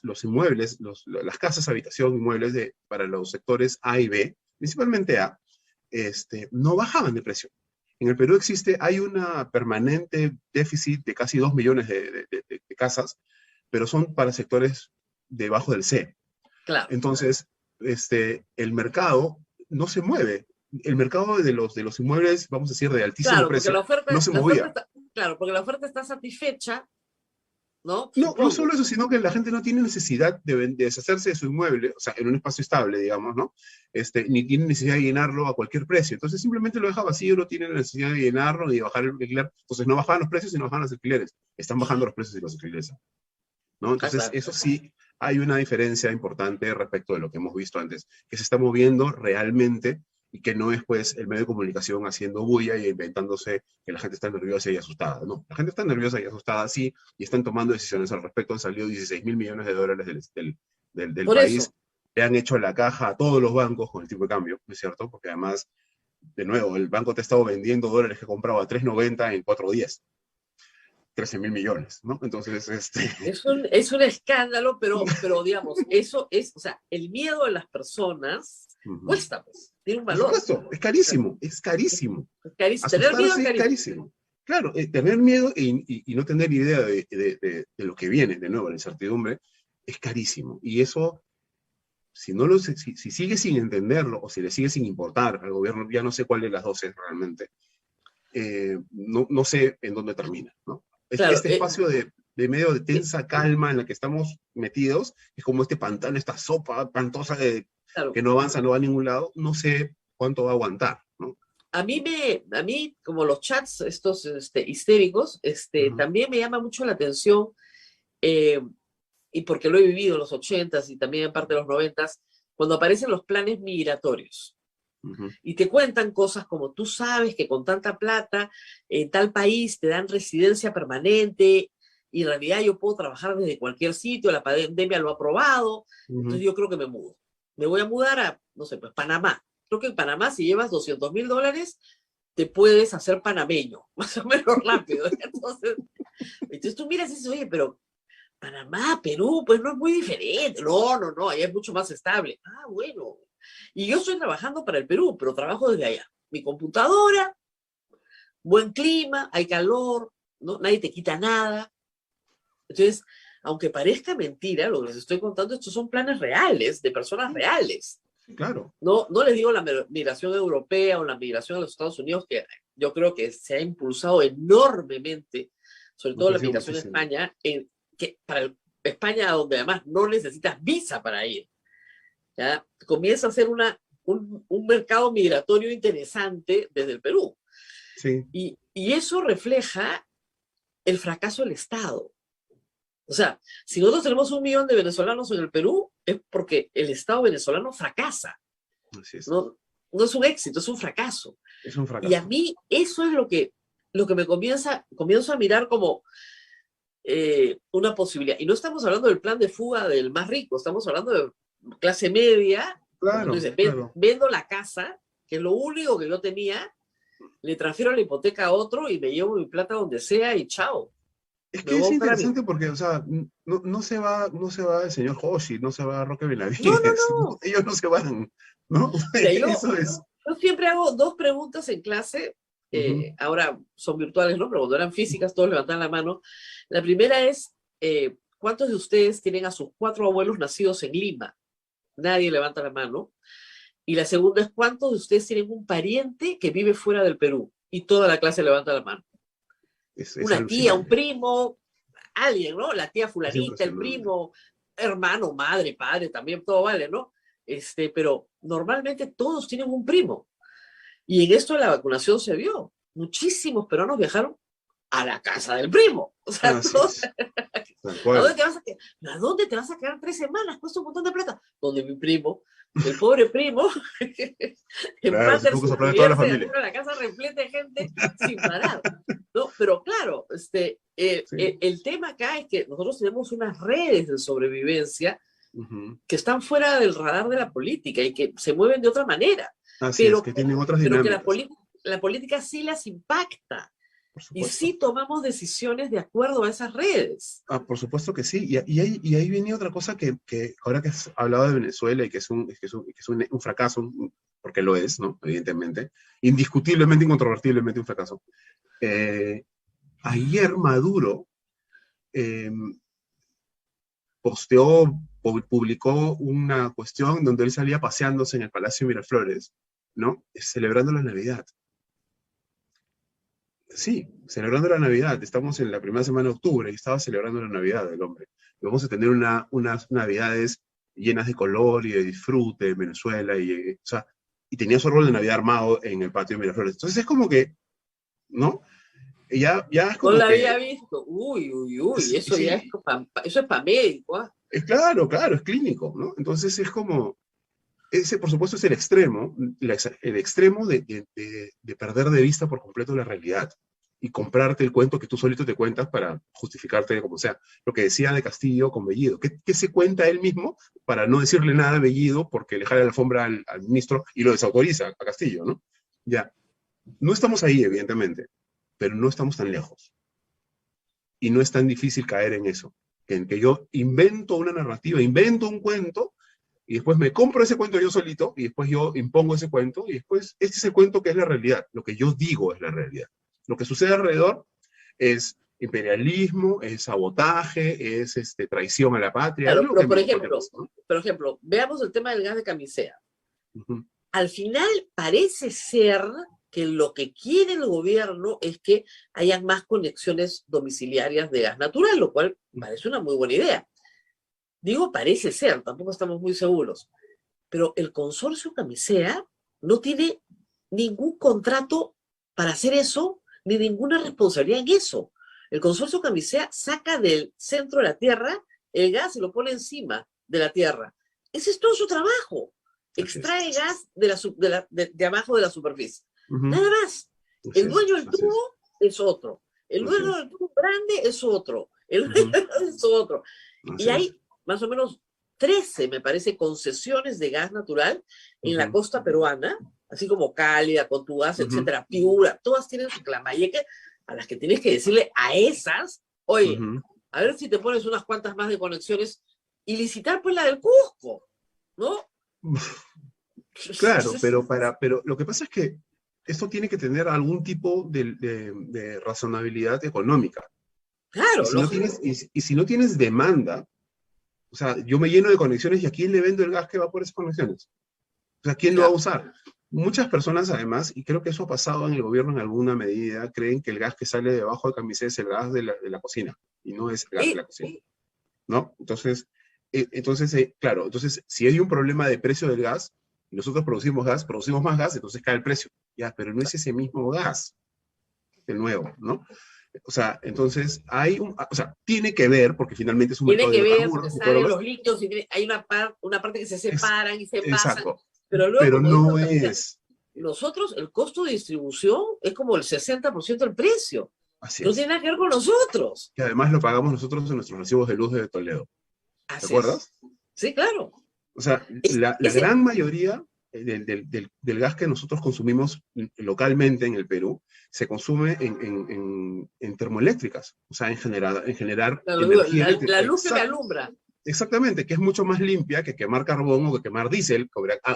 los inmuebles, las casas, habitación, inmuebles para los sectores A y B, principalmente A, no bajaban de precio. En el Perú hay una permanente déficit de casi 2 millones de casas, pero son para sectores debajo del C. Claro. Entonces, el mercado no se mueve. El mercado de los inmuebles, vamos a decir, de altísimo precio, no se movía. Claro, porque la oferta está satisfecha, ¿no? No solo eso, sino que la gente no tiene necesidad de deshacerse de su inmueble, o sea, en un espacio estable, digamos, ¿no? Ni tiene necesidad de llenarlo a cualquier precio. Entonces simplemente lo deja vacío, no tiene necesidad de llenarlo ni de bajar el alquiler. Entonces no bajan los precios y no bajan los alquileres. Están bajando los precios y los alquileres, ¿no? Entonces eso sí hay una diferencia importante respecto de lo que hemos visto antes, que se está moviendo realmente y que no es pues el medio de comunicación haciendo bulla y inventándose que la gente está nerviosa y asustada. No, la gente está nerviosa y asustada, sí, y están tomando decisiones al respecto. Han salido 16.000 millones de dólares del Por país, eso, le han hecho la caja a todos los bancos con el tipo de cambio, ¿no es cierto? Porque además, de nuevo, el banco te ha estado vendiendo dólares que compraba a 3.90 en 4 días. 13.000 millones, ¿no? Entonces, es un escándalo, pero digamos, eso es, o sea, el miedo de las personas cuesta, pues, tiene un por valor. supuesto, es carísimo, es carísimo. Es carísimo. Tener miedo es Asustarse es carísimo. carísimo. Claro, tener miedo y no tener idea de lo que viene, de nuevo, la incertidumbre, es carísimo. Y eso, si sigue sin entenderlo o si le sigue sin importar al gobierno, ya no sé cuál de las dos es realmente, no sé en dónde termina, ¿no? Claro, Este espacio de medio de tensa calma en la que estamos metidos, es como este pantano, esta sopa pantosa claro. que no avanza, no va a ningún lado, no sé cuánto va a aguantar, ¿no? A mí, como los chats estos histéricos, también me llama mucho la atención, y porque lo he vivido en los 80s y también en parte de los 90s, cuando aparecen los planes migratorios. Y te cuentan cosas como tú sabes que con tanta plata en tal país te dan residencia permanente y en realidad yo puedo trabajar desde cualquier sitio, la pandemia lo ha probado, entonces yo creo que me mudo. Me voy a mudar a, no sé, pues Panamá. Creo que en Panamá si llevas $200,000 te puedes hacer panameño, más o menos rápido. Entonces tú miras y dices, oye, pero Panamá, Perú, pues no es muy diferente. No, allá es mucho más estable. Ah, bueno. Y yo estoy trabajando para el Perú, pero trabajo desde allá. Mi computadora, buen clima, hay calor, ¿no? Nadie te quita nada. Entonces, aunque parezca mentira lo que les estoy contando, estos son planes reales, de personas reales. Claro. No les digo la migración europea o la migración a los Estados Unidos, que yo creo que se ha impulsado enormemente, sobre todo la migración a España, que para España, donde además no necesitas visa para ir. ¿Ya? Comienza a ser un mercado migratorio interesante desde el Perú. Sí. Y eso refleja el fracaso del Estado. O sea, si nosotros tenemos 1 millón de venezolanos en el Perú, es porque el Estado venezolano fracasa. Así es. No es un éxito, es un fracaso. Es un fracaso. Y a mí eso es lo que me comienzo a mirar como una posibilidad. Y no estamos hablando del plan de fuga del más rico, estamos hablando de clase media. Claro, Dices, claro. vendo la casa, que es lo único que yo tenía, le transfiero la hipoteca a otro y me llevo mi plata donde sea y chao. Es que es interesante porque, o sea, no se va el señor Hoshi, no se va Roque Benavides. No. Ellos no se van, ¿no? Mira, Eso es. Yo siempre hago 2 preguntas en clase, ahora son virtuales, ¿no? Pero cuando eran físicas todos levantan la mano. La primera es, ¿cuántos de ustedes tienen a sus 4 abuelos nacidos en Lima? Nadie levanta la mano. Y la segunda es, ¿cuántos de ustedes tienen un pariente que vive fuera del Perú? Y toda la clase levanta la mano. Una tía, un primo, alguien, ¿no? La tía fulanita, el primo, hermano, madre, padre, también todo vale, ¿no? Pero normalmente todos tienen un primo. Y en esto de la vacunación se vio. Muchísimos peruanos viajaron a la casa del primo. O sea, ¿a dónde te vas a quedar 3 semanas? Cuesta un montón de plata. Donde mi primo, el pobre primo, claro, la casa repleta de gente sin parar. No, pero claro, el tema acá es que nosotros tenemos unas redes de sobrevivencia que están fuera del radar de la política y que se mueven de otra manera. Pero que tienen otras dinámicas. Pero que la política sí las impacta. Y sí tomamos decisiones de acuerdo a esas redes. Por supuesto que sí. Y ahí viene otra cosa que ahora que has hablado de Venezuela y que es un fracaso, porque lo es, ¿no? Evidentemente. Indiscutiblemente, incontrovertiblemente un fracaso. Ayer Maduro publicó una cuestión donde él salía paseándose en el Palacio Miraflores, ¿no? Celebrando la Navidad. Sí, celebrando la Navidad. Estamos en la primera semana de octubre y estaba celebrando la Navidad el hombre. Y vamos a tener unas Navidades llenas de color y de disfrute en Venezuela. Y tenía su árbol de Navidad armado en el patio de Miraflores. Entonces es como que, ¿no? ya es No como la que, había visto. Uy, eso ya sí, es eso es para médico, ¿ah? es claro, claro, es clínico, ¿no? Entonces es como, ese por supuesto es el extremo, el extremo de perder de vista por completo la realidad y comprarte el cuento que tú solito te cuentas para justificarte como sea. Lo que decía de Castillo con Bellido, ¿qué se cuenta él mismo para no decirle nada a Bellido porque le jala la alfombra al ministro y lo desautoriza a Castillo, ¿no? Ya, no estamos ahí, evidentemente, pero no estamos tan lejos. Y no es tan difícil caer en eso, en que yo invento una narrativa, invento un cuento, y después me compro ese cuento yo solito, y después yo impongo ese cuento, y después este es el cuento que es la realidad, lo que yo digo es la realidad. Lo que sucede alrededor es imperialismo, es sabotaje, es traición a la patria, es Claro, lo pero que cualquier cosa, ¿no? por ejemplo, veamos el tema del gas de camisea. Ujú. Al final parece ser que lo que quiere el gobierno es que hayan más conexiones domiciliarias de gas natural, lo cual parece una muy buena idea. Digo, parece ser, tampoco estamos muy seguros. Pero el consorcio Camisea no tiene ningún contrato para hacer eso, ni ninguna responsabilidad en eso. El consorcio Camisea saca del centro de la Tierra el gas y lo pone encima de la Tierra. Ese es todo su trabajo. Así es. Extrae gas de abajo de la superficie. Ujú. Nada más. Así El es, dueño del así es, tubo es otro. El así dueño es. del tubo grande es otro. El Ujú. dueño es otro. Y Así es. hay más o menos 13, me parece, concesiones de gas natural en la Ujú. costa peruana, así como Cálida, Cotuás, Ujú. etcétera, Piura, todas tienen su clamayeque, a las que tienes que decirle a esas, oye, Ujú. a ver si te pones unas cuantas más de conexiones y licitar pues la del Cusco, ¿no? Claro, pero lo que pasa es que esto tiene que tener algún tipo de razonabilidad económica. Y Claro, si no lógico. tienes, y si no tienes demanda, o sea, yo me lleno de conexiones y ¿a quién le vendo el gas que va por esas conexiones? O sea, ¿quién lo va a Claro. usar? Muchas personas, además, y creo que eso ha pasado en el gobierno en alguna medida, creen que el gas que sale debajo de camiseta es el gas de la cocina, y no es el gas de la cocina, ¿no? Entonces, claro, entonces, si hay un problema de precio del gas, y nosotros producimos más gas, entonces cae el precio. Ya, pero no es ese mismo gas, de nuevo, ¿no? O sea, entonces o sea, tiene que ver, porque finalmente es un Tiene mercado de que ver porque hidrocarburos y todo lo salen demás. los líquidos y hay una parte que se separan y se pasan, Exacto, pero luego, pero como dijo no el capitán, es, nosotros el costo de distribución es como el 60% del precio. así No es. tiene nada que ver con nosotros. Y además lo pagamos nosotros en nuestros recibos de luz de Toledo. ¿Te Así es. acuerdas? Sí, claro. O sea, la Ese, gran mayoría del gas que nosotros consumimos localmente en el Perú se consume en termoeléctricas, o sea, en generar energía eléctrica. la luz que me alumbra. Exactamente, que es mucho más limpia que quemar carbón o que quemar diésel,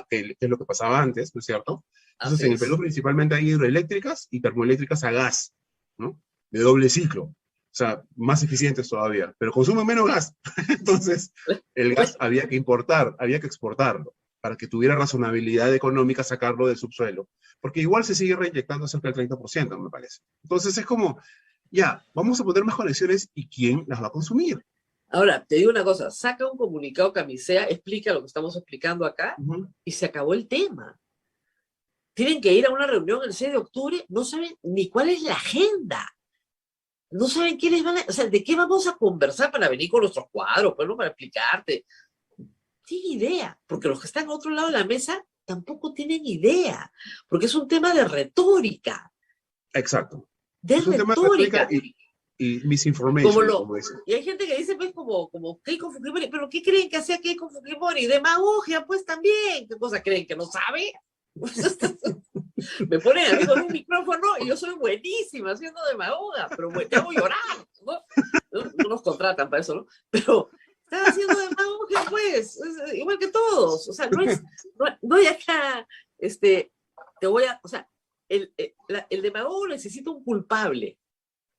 que es lo que pasaba antes, ¿no es cierto? Entonces, Así en el Perú es. principalmente hay hidroeléctricas y termoeléctricas a gas, ¿no? De doble ciclo. O sea, más eficientes todavía, pero consumen menos gas. Entonces, el gas había que importar, había que exportarlo, para que tuviera razonabilidad económica sacarlo del subsuelo, porque igual se sigue reinyectando cerca del 30%, me parece. Entonces, es como, ya, vamos a poner más conexiones y ¿quién las va a consumir? Ahora, te digo una cosa, saca un comunicado Camisea, explica lo que estamos explicando acá Uh -huh. y se acabó el tema. Tienen que ir a una reunión el 6 de octubre, no saben ni cuál es la agenda. No saben quiénes van a, o sea, de qué vamos a conversar para venir con nuestros cuadros, pues, ¿no? Para explicarte. No tienen idea, porque los que están a otro lado de la mesa tampoco tienen idea, porque es un tema de retórica. Exacto. De es un retórica. Tema de retórica y misinformation, como dicen. Y hay gente que dice, pues, como Keiko Fujimori, pero ¿qué creen que hacía Keiko Fujimori? Demagogia, pues, también. ¿Qué cosa creen? ¿Que no sabe? Me ponen a mí con un micrófono y yo soy buenísima haciendo demagoga, pero te hago llorar, ¿no? No nos contratan para eso, ¿no? Pero están haciendo demagogia, pues, igual que todos. O sea, no hay acá, o sea, el demagogo necesita un culpable.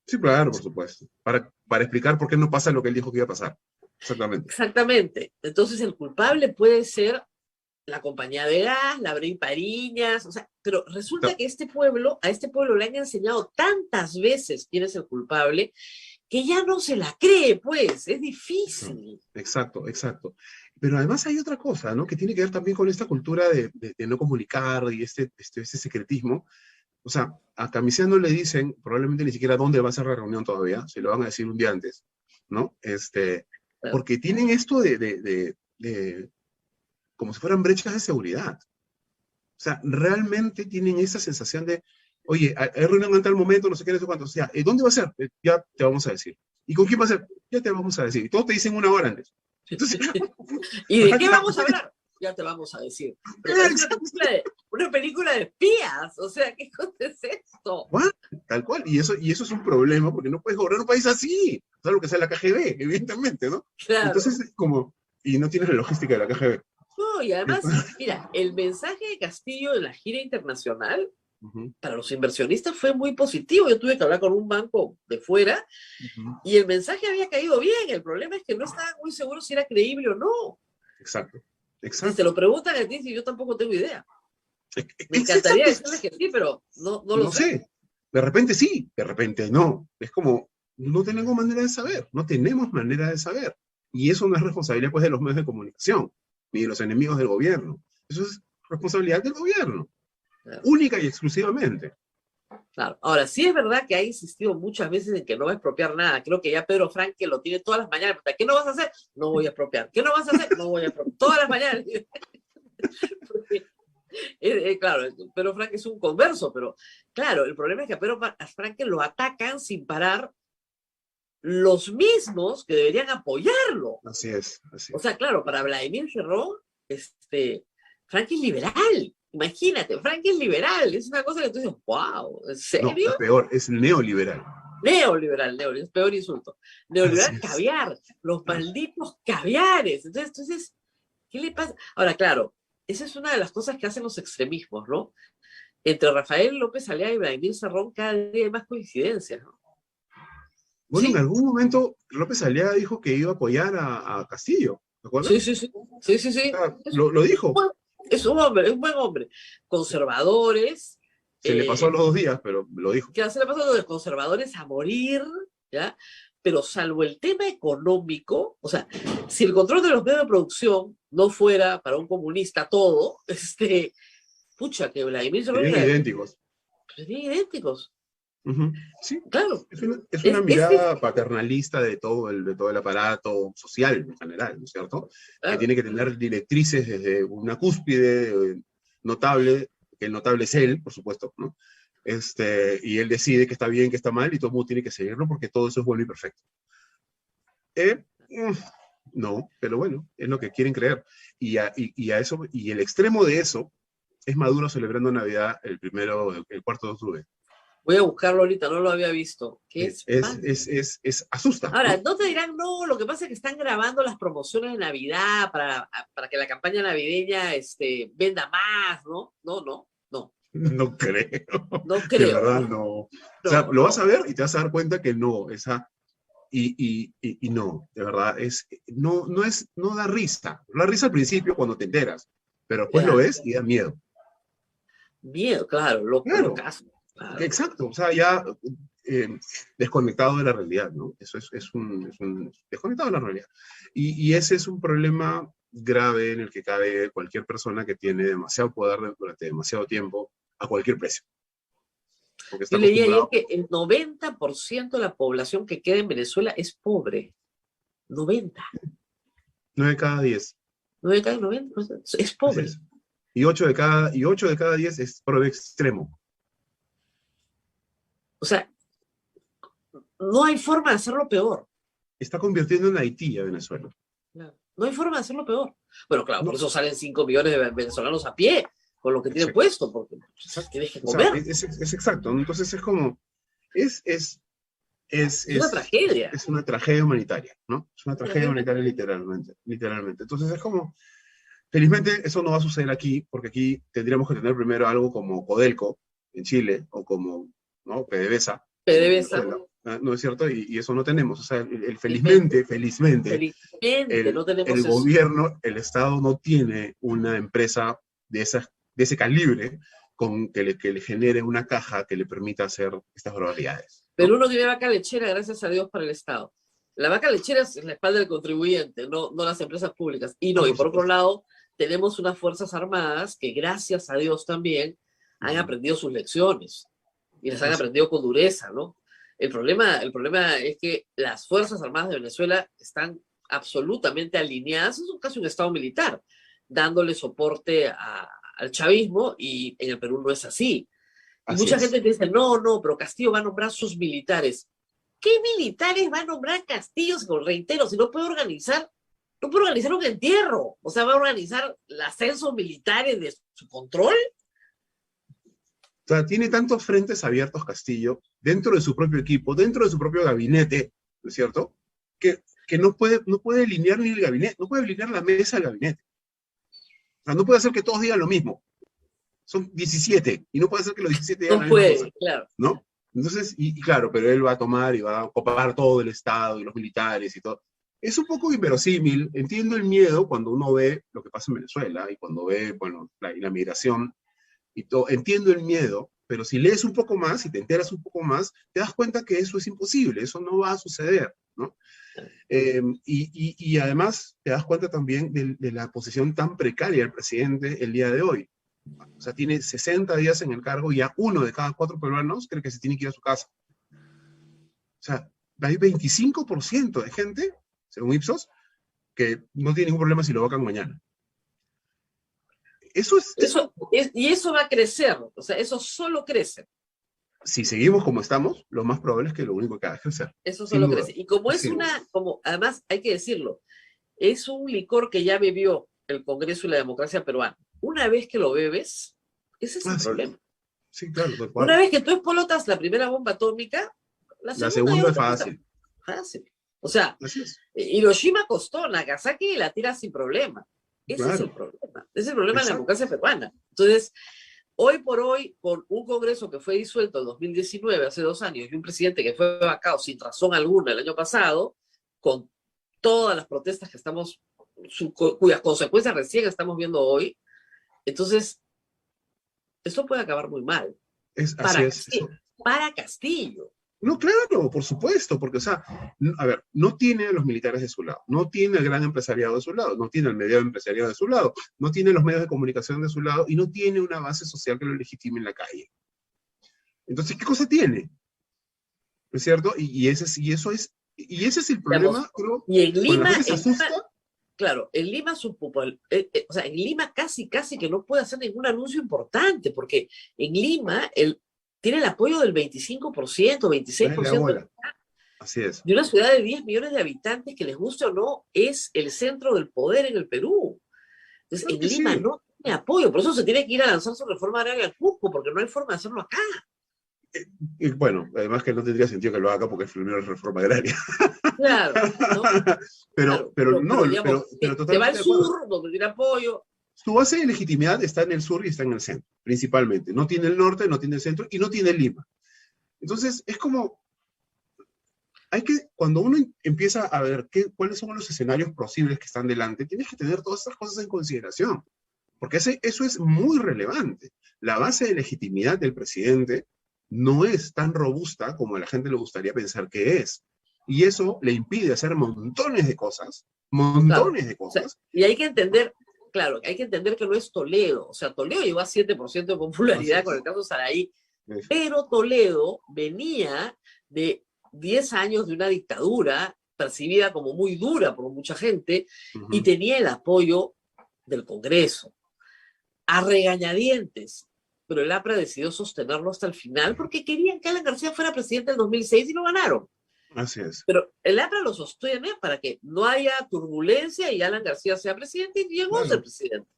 Sí, claro, por supuesto. Para explicar por qué no pasa lo que él dijo que iba a pasar. Exactamente. Exactamente. Entonces el culpable puede ser la compañía de gas, la Brey Pariñas, o sea, pero resulta que a este pueblo le han enseñado tantas veces quién es el culpable, que ya no se la cree, pues, es difícil. Exacto, exacto. Pero además hay otra cosa, ¿no? Que tiene que ver también con esta cultura de no comunicar y este secretismo. O sea, a Camisea no le dicen probablemente ni siquiera dónde va a ser la reunión todavía, se lo van a decir un día antes, ¿no? Porque tienen esto de como si fueran brechas de seguridad. O sea, realmente tienen esa sensación de, oye, hay reunión en tal momento, no sé qué, no sé cuánto. O sea, ¿dónde va a ser? Ya te vamos a decir. ¿Y con quién va a ser? Ya te vamos a decir. Y todos te dicen una hora antes. Entonces, ¿Y de qué vamos a hablar? Ya te vamos a decir. Pero es una película de espías. O sea, ¿qué cosa es esto? tal cual. Y eso es un problema porque no puedes gobernar un país así. O sea, lo que sea la KGB, evidentemente, ¿no? Claro. Entonces es como, y no tienes la logística de la KGB. No, y además, mira, el mensaje de Castillo en la gira internacional para los inversionistas fue muy positivo. Yo tuve que hablar con un banco de fuera y el mensaje había caído bien. El problema es que no estaban muy seguros si era creíble o no. Exacto. Si te lo preguntan a ti, yo tampoco tengo idea. Me encantaría decirles que sí, pero no lo sé. De repente sí, de repente no. Es como, no tenemos manera de saber. No tenemos manera de saber. Y eso no es responsabilidad pues, de los medios de comunicación, ni de los enemigos del gobierno. Eso es responsabilidad del gobierno. Claro. Única y exclusivamente. Claro. Ahora, sí es verdad que ha insistido muchas veces en que no va a expropiar nada. Creo que ya Pedro Franque lo tiene todas las mañanas. ¿Qué no vas a hacer? No voy a expropiar. ¿Qué no vas a hacer? No voy a expropiar. Todas las mañanas. Porque, claro, Pedro Franque es un converso, pero claro, el problema es que a Pedro Franque lo atacan sin parar los mismos que deberían apoyarlo. Así es. O sea, claro, para Vladimir Cerrón, Franque es liberal. Imagínate, Franque es liberal. Es una cosa que tú dices, wow, ¿en serio? No, es peor, es neoliberal. Neoliberal, es peor insulto. Neoliberal caviar, los malditos caviares. Entonces, ¿qué le pasa? Ahora, claro, esa es una de las cosas que hacen los extremismos, ¿no? Entre Rafael López Aliaga y Vladimir Cerrón cada día hay más coincidencias, ¿no? Bueno, sí. En algún momento López Aliaga dijo que iba a apoyar a Castillo, ¿te acuerdas? Sí. O sea, lo dijo. Es un hombre, es un buen hombre. Conservadores. Se le pasó los 2 días, pero lo dijo. Que se le pasó a los conservadores a morir, ¿ya? Pero salvo el tema económico, o sea, si el control de los medios de producción no fuera para un comunista todo, pucha, que Vladimir Cerrón serían idénticos. Serían idénticos. Sí, claro. Es una mirada paternalista de todo el aparato social en general, ¿no es cierto? Claro. Que tiene que tener directrices desde una cúspide notable, que el notable es él, por supuesto, ¿no? Y él decide que está bien, que está mal, y todo el mundo tiene que seguirlo porque todo eso es bueno y perfecto. No, pero bueno, es lo que quieren creer. Y el extremo de eso es Maduro celebrando Navidad el 4 de octubre. Voy a buscarlo ahorita, no lo había visto. Asusta. Ahora, ¿no te dirán, no, lo que pasa es que están grabando las promociones de Navidad para que la campaña navideña venda más, ¿no? No. No creo. No creo. De verdad, no. O sea, lo vas a ver y te vas a dar cuenta que no. Y no, de verdad, no da risa. Da risa al principio cuando te enteras, pero después lo ves y da miedo. Miedo, claro, claro. Caso. Claro. Exacto, o sea, ya desconectado de la realidad, ¿no? Eso es un desconectado de la realidad. Y ese es un problema grave en el que cabe cualquier persona que tiene demasiado poder durante demasiado tiempo a cualquier precio. Yo leí ayer que el 90% de la población que queda en Venezuela es pobre. 90. 9 de cada 10. 9 de cada 90 es pobre. Es. Y 8 de cada 10 es pobre extremo. O sea, no hay forma de hacerlo peor. Está convirtiendo en Haití a Venezuela. No hay forma de hacerlo peor. Bueno, claro, por eso salen 5 millones de venezolanos a pie, con lo que tienen puesto, porque tienes que comer. O sea, es exacto, ¿no? Entonces es como, es una tragedia. Es una tragedia humanitaria, ¿no? Es una tragedia humanitaria literalmente. Entonces es como, felizmente eso no va a suceder aquí, porque aquí tendríamos que tener primero algo como Codelco en Chile, o como, ¿no? PDVSA. ¿No es cierto? Y eso no tenemos. O sea, felizmente no tenemos el gobierno, el Estado no tiene una empresa de ese calibre que le genere una caja que le permita hacer estas barbaridades, ¿no? Pero uno tiene vaca lechera, gracias a Dios, para el Estado. La vaca lechera es la espalda del contribuyente, no las empresas públicas. Y por otro lado, tenemos unas Fuerzas Armadas que, gracias a Dios también, han aprendido sus lecciones. y las han aprendido con dureza, ¿no? El problema es que las Fuerzas Armadas de Venezuela están absolutamente alineadas, es casi un estado militar, dándole soporte al chavismo, y en el Perú no es así. Y Así mucha es. gente dice, no, pero Castillo va a nombrar sus militares. ¿Qué militares va a nombrar Castillo? Reitero, si no puede organizar un entierro, o sea, va a organizar el ascenso militares de su control. O sea, tiene tantos frentes abiertos Castillo, dentro de su propio equipo, dentro de su propio gabinete, ¿no es cierto? Que no puede alinear ni el gabinete, no puede alinear la mesa del gabinete. O sea, no puede hacer que todos digan lo mismo. Son 17, y no puede hacer que los 17 digan No la misma puede, cosa, claro. ¿no? Entonces, y claro, pero él va a tomar y va a copar todo el Estado y los militares y todo. Es un poco inverosímil. Entiendo el miedo cuando uno ve lo que pasa en Venezuela y cuando ve, bueno, la migración y todo. Entiendo el miedo, pero si lees un poco más y te enteras un poco más, te das cuenta que eso es imposible, eso no va a suceder, ¿no? Y además te das cuenta también de la posición tan precaria del presidente el día de hoy. O sea, tiene 60 días en el cargo y a 1 de cada 4 peruanos cree que se tiene que ir a su casa. O sea, hay 25% de gente, según Ipsos, que no tiene ningún problema si lo vacan mañana. Y eso va a crecer, o sea, eso solo crece. Si seguimos como estamos, lo más probable es que lo único que haga es crecer. Eso solo crece. Y como es además hay que decirlo, es un licor que ya bebió el Congreso y la democracia peruana. Una vez que lo bebes, ese es el problema. Sí, claro. Una vez que tú explotas la primera bomba atómica, la segunda es fácil. Fácil. O sea, Hiroshima costó, Nagasaki la tira sin problema. Ese es el problema. Ese es el problema de la democracia peruana. Entonces, hoy por hoy, con un Congreso que fue disuelto en 2019, hace 2 años, y un presidente que fue vacado sin razón alguna el año pasado, con todas las protestas que estamos, cuyas consecuencias recién estamos viendo hoy, entonces, esto puede acabar muy mal. Para Castillo. No, claro, por supuesto, porque, o sea, a ver, no tiene a los militares de su lado, no tiene al gran empresariado de su lado, no tiene al medio empresariado de su lado, no tiene los medios de comunicación de su lado y no tiene una base social que lo legitime en la calle. Entonces, ¿qué cosa tiene? ¿No es cierto? Y ese es el problema, creo. Y en Lima, claro, en Lima, o sea, en Lima casi que no puede hacer ningún anuncio importante, porque en Lima tiene el apoyo del 25%, 26%. Así es. De una ciudad de 10 millones de habitantes que les guste o no, es el centro del poder en el Perú. Entonces, en Lima no tiene apoyo, por eso se tiene que ir a lanzar su reforma agraria al Cusco, porque no hay forma de hacerlo acá. Y bueno, además que no tendría sentido que lo haga porque primero es reforma agraria. Claro, ¿no? pero totalmente. Te va al sur, donde tiene apoyo. Su base de legitimidad está en el sur y está en el centro, principalmente. No tiene el norte, no tiene el centro y no tiene Lima. Entonces, es como, cuando uno empieza a ver cuáles son los escenarios posibles que están delante, tienes que tener todas estas cosas en consideración, porque eso es muy relevante. La base de legitimidad del presidente no es tan robusta como a la gente le gustaría pensar que es. Y eso le impide hacer montones de cosas, O sea, y hay que entender... Claro, hay que entender que no es Toledo. O sea, Toledo llegó a 7% de popularidad con el caso Sarai, pero Toledo venía de 10 años de una dictadura percibida como muy dura por mucha gente y tenía el apoyo del Congreso. A regañadientes. Pero el APRA decidió sostenerlo hasta el final porque querían que Alan García fuera presidente en 2006 y lo ganaron. Así es. Pero el APRA lo sostiene para que no haya turbulencia y Alan García sea presidente y llegó a ser presidente.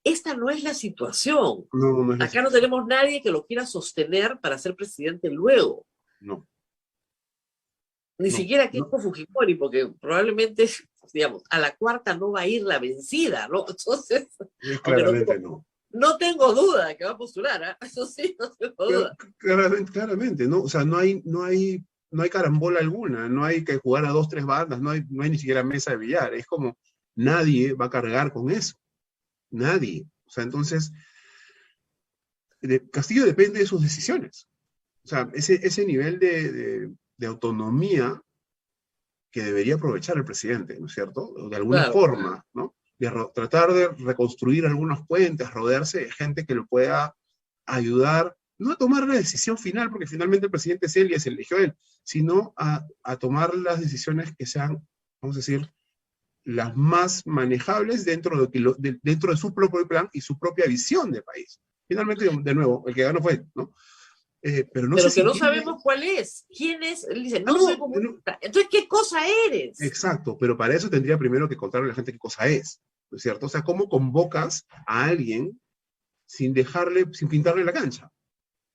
Esta no es la situación. No es la Acá no tenemos nadie que lo quiera sostener para ser presidente luego. No. Ni siquiera Keiko Fujimori, porque probablemente, digamos, a la cuarta no va a ir la vencida, ¿no? Entonces, claramente no tengo duda de que va a postular, ¿eh? Eso sí, no tengo duda. Claramente, ¿no? O sea, no hay carambola alguna, no hay que jugar a 2, 3 bandas, no hay ni siquiera mesa de billar, es como nadie va a cargar con eso, nadie. O sea, entonces, Castillo depende de sus decisiones. O sea, ese nivel de autonomía que debería aprovechar el presidente, ¿no es cierto? De alguna forma, ¿no? De tratar de reconstruir algunos puentes, rodearse de gente que lo pueda ayudar no a tomar la decisión final, porque finalmente el presidente es él y se eligió él, sino a tomar las decisiones que sean, vamos a decir, las más manejables dentro dentro de su propio plan y su propia visión de país. Finalmente, de nuevo, el que ganó fue él, ¿no? Pero no Pero sé que no sabemos cuál es. ¿Quién es? Él dice, no soy comunista. Entonces, ¿qué cosa eres? Exacto, pero para eso tendría primero que contarle a la gente qué cosa es, ¿no es cierto? O sea, ¿cómo convocas a alguien sin pintarle la cancha?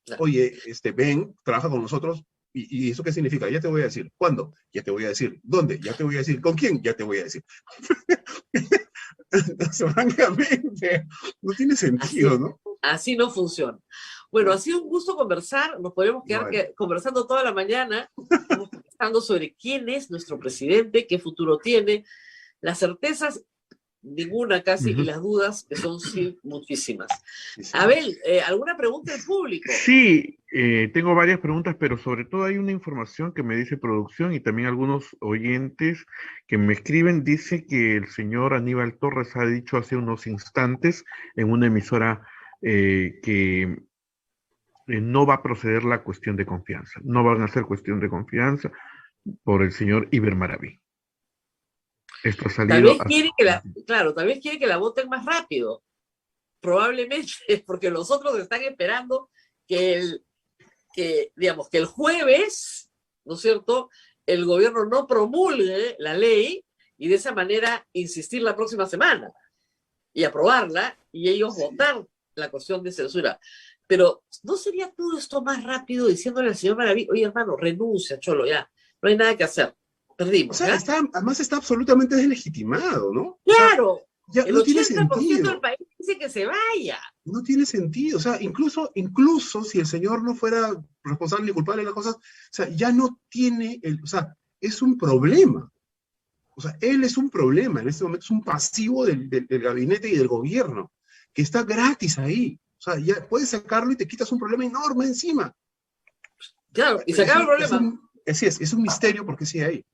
Claro. Oye, ven, trabaja con nosotros, ¿y eso qué significa? Ya te voy a decir. ¿Cuándo? Ya te voy a decir. ¿Dónde? Ya te voy a decir. ¿Con quién? Ya te voy a decir. Francamente, no tiene sentido, ¿no? Así no funciona. Bueno, ha sido un gusto conversar, nos podríamos quedar Vale. conversando toda la mañana, estamos conversando sobre quién es nuestro presidente, qué futuro tiene, las certezas, ninguna casi, y las dudas, que son sí muchísimas. Sí, sí. Abel, ¿alguna pregunta del público? Sí, tengo varias preguntas, pero sobre todo hay una información que me dice producción y también algunos oyentes que me escriben. Dice que el señor Aníbal Torres ha dicho hace unos instantes en una emisora que no va a proceder la cuestión de confianza. No van a hacer cuestión de confianza por el señor Iber Maraví. Esto ha Tal salido vez quiere claro, tal vez quiere que la voten más rápido. Probablemente, porque los otros están esperando digamos, que el jueves, ¿no es cierto?, el gobierno no promulgue la ley y de esa manera insistir la próxima semana y aprobarla y ellos votar la cuestión de censura. Pero ¿no sería todo esto más rápido diciéndole al señor Maraví, oye hermano, renuncia, cholo, ya, no hay nada que hacer, O perdimos, sea, ¿ya? además está absolutamente deslegitimado, ¿no? Claro, O sea, ya el no tiene 80% del sentido. país dice que se vaya. No tiene sentido. O sea, incluso si el señor no fuera responsable ni culpable de las cosas, o sea, ya no tiene, o sea, es un problema. O sea, él es un problema, en este momento es un pasivo del gabinete y del gobierno, que está gratis ahí. O sea, ya puedes sacarlo y te quitas un problema enorme encima. Claro, y se acaba el problema. Así es un misterio porque sigue ahí.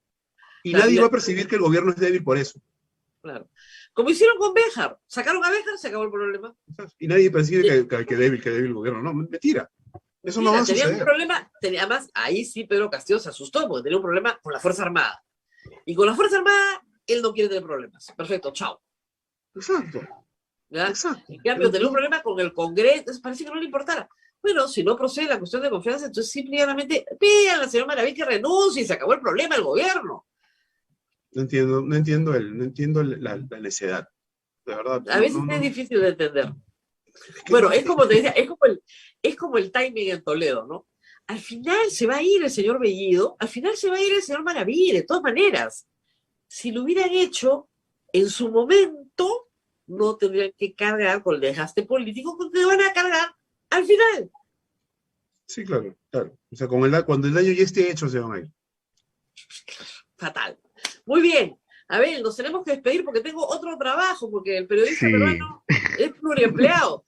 Y Claro, nadie va a percibir que el gobierno es débil por eso. claro. Como hicieron con Béjar, sacaron a Béjar, se acabó el problema. Y nadie percibe que débil el gobierno. No, mentira. Eso no va a Tenía un suceder. problema, además, ahí sí Pedro Castillo se asustó porque tenía un problema con la Fuerza Armada. Y con la Fuerza Armada, él no quiere tener problemas. Perfecto, chao. Exacto. ¿Ya? Exacto. En cambio, tenía un problema con el Congreso, entonces parece que no le importara. Bueno, si no procede la cuestión de confianza, entonces simplemente pidan al señor Maraví que renuncie y se acabó el problema del gobierno. No entiendo la necedad. De verdad. A veces es difícil de entender. Bueno, es como te decía, es como el timing en Toledo, ¿no? Al final se va a ir el señor Bellido, al final se va a ir el señor Maraví, de todas maneras. Si lo hubieran hecho en su momento, no tendrían que cargar con el desgaste político, porque van a cargar al final. Sí, claro. O sea, cuando el daño ya esté hecho, se van a ir. Fatal. Muy bien. A ver, nos tenemos que despedir porque tengo otro trabajo, porque el periodista Sí. peruano es pluriempleado.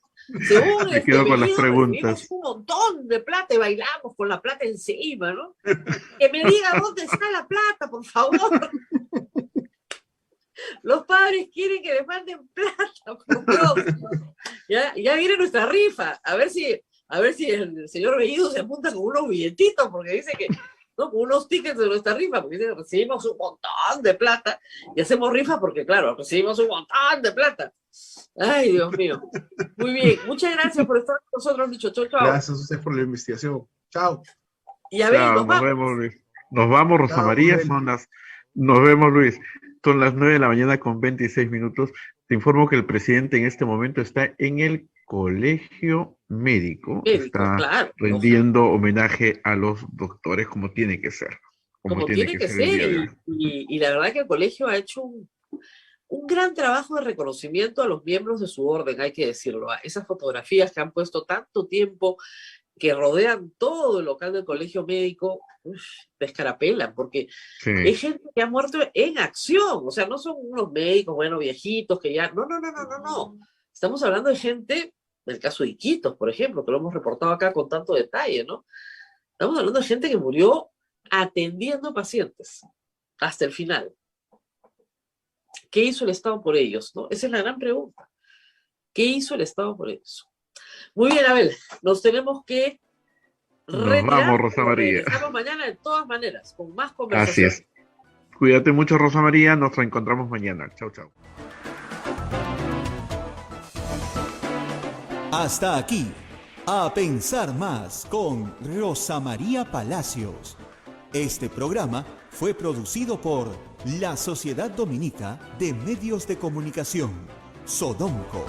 Según Me quedo con las Bellido, preguntas. recibimos un montón de plata y bailamos con la plata encima, ¿no? Que me diga dónde está la plata, por favor. Los padres quieren que les manden plata, por Dios. Ya viene nuestra rifa. A ver si el señor Bellido se apunta con unos billetitos, porque dice que, ¿no? Con unos tickets de nuestra rifa, porque dice que recibimos un montón de plata y hacemos rifa porque, claro, recibimos un montón de plata. Ay, Dios mío. Muy bien. Muchas gracias por estar con nosotros, Lucho. Chau, chau. Gracias a ustedes por la investigación. Chao. Y a ver, Chao, nos vamos. vemos, Luis. Nos vamos, Rosa Chao, María. Luis. Nos vemos, Luis. Son las 9 de la mañana con 26 minutos. Te informo que el presidente en este momento está en el colegio médico. Está claro, rendiendo homenaje a los doctores como tiene que ser. como tiene que el día de ser. hoy. Y la verdad que el colegio ha hecho un gran trabajo de reconocimiento a los miembros de su orden, hay que decirlo. Esas fotografías que han puesto tanto tiempo, que rodean todo el local del colegio médico, te escarapelan, porque Sí. es gente que ha muerto en acción. O sea, no son unos médicos, bueno, viejitos que ya... No. Estamos hablando de gente, del caso de Iquitos, por ejemplo, que lo hemos reportado acá con tanto detalle, ¿no? Estamos hablando de gente que murió atendiendo pacientes hasta el final. ¿Qué hizo el Estado por ellos? ¿No? Esa es la gran pregunta. ¿Qué hizo el Estado por ellos? Muy bien, Abel, nos tenemos que Nos vamos, Rosa pero María. regresamos mañana de todas maneras, con más Así conversación. es. Cuídate mucho, Rosa María. Nos reencontramos mañana. Chau, chau. Hasta aquí, A Pensar Más con Rosa María Palacios. Este programa fue producido por la Sociedad Dominica de Medios de Comunicación, Sodomco.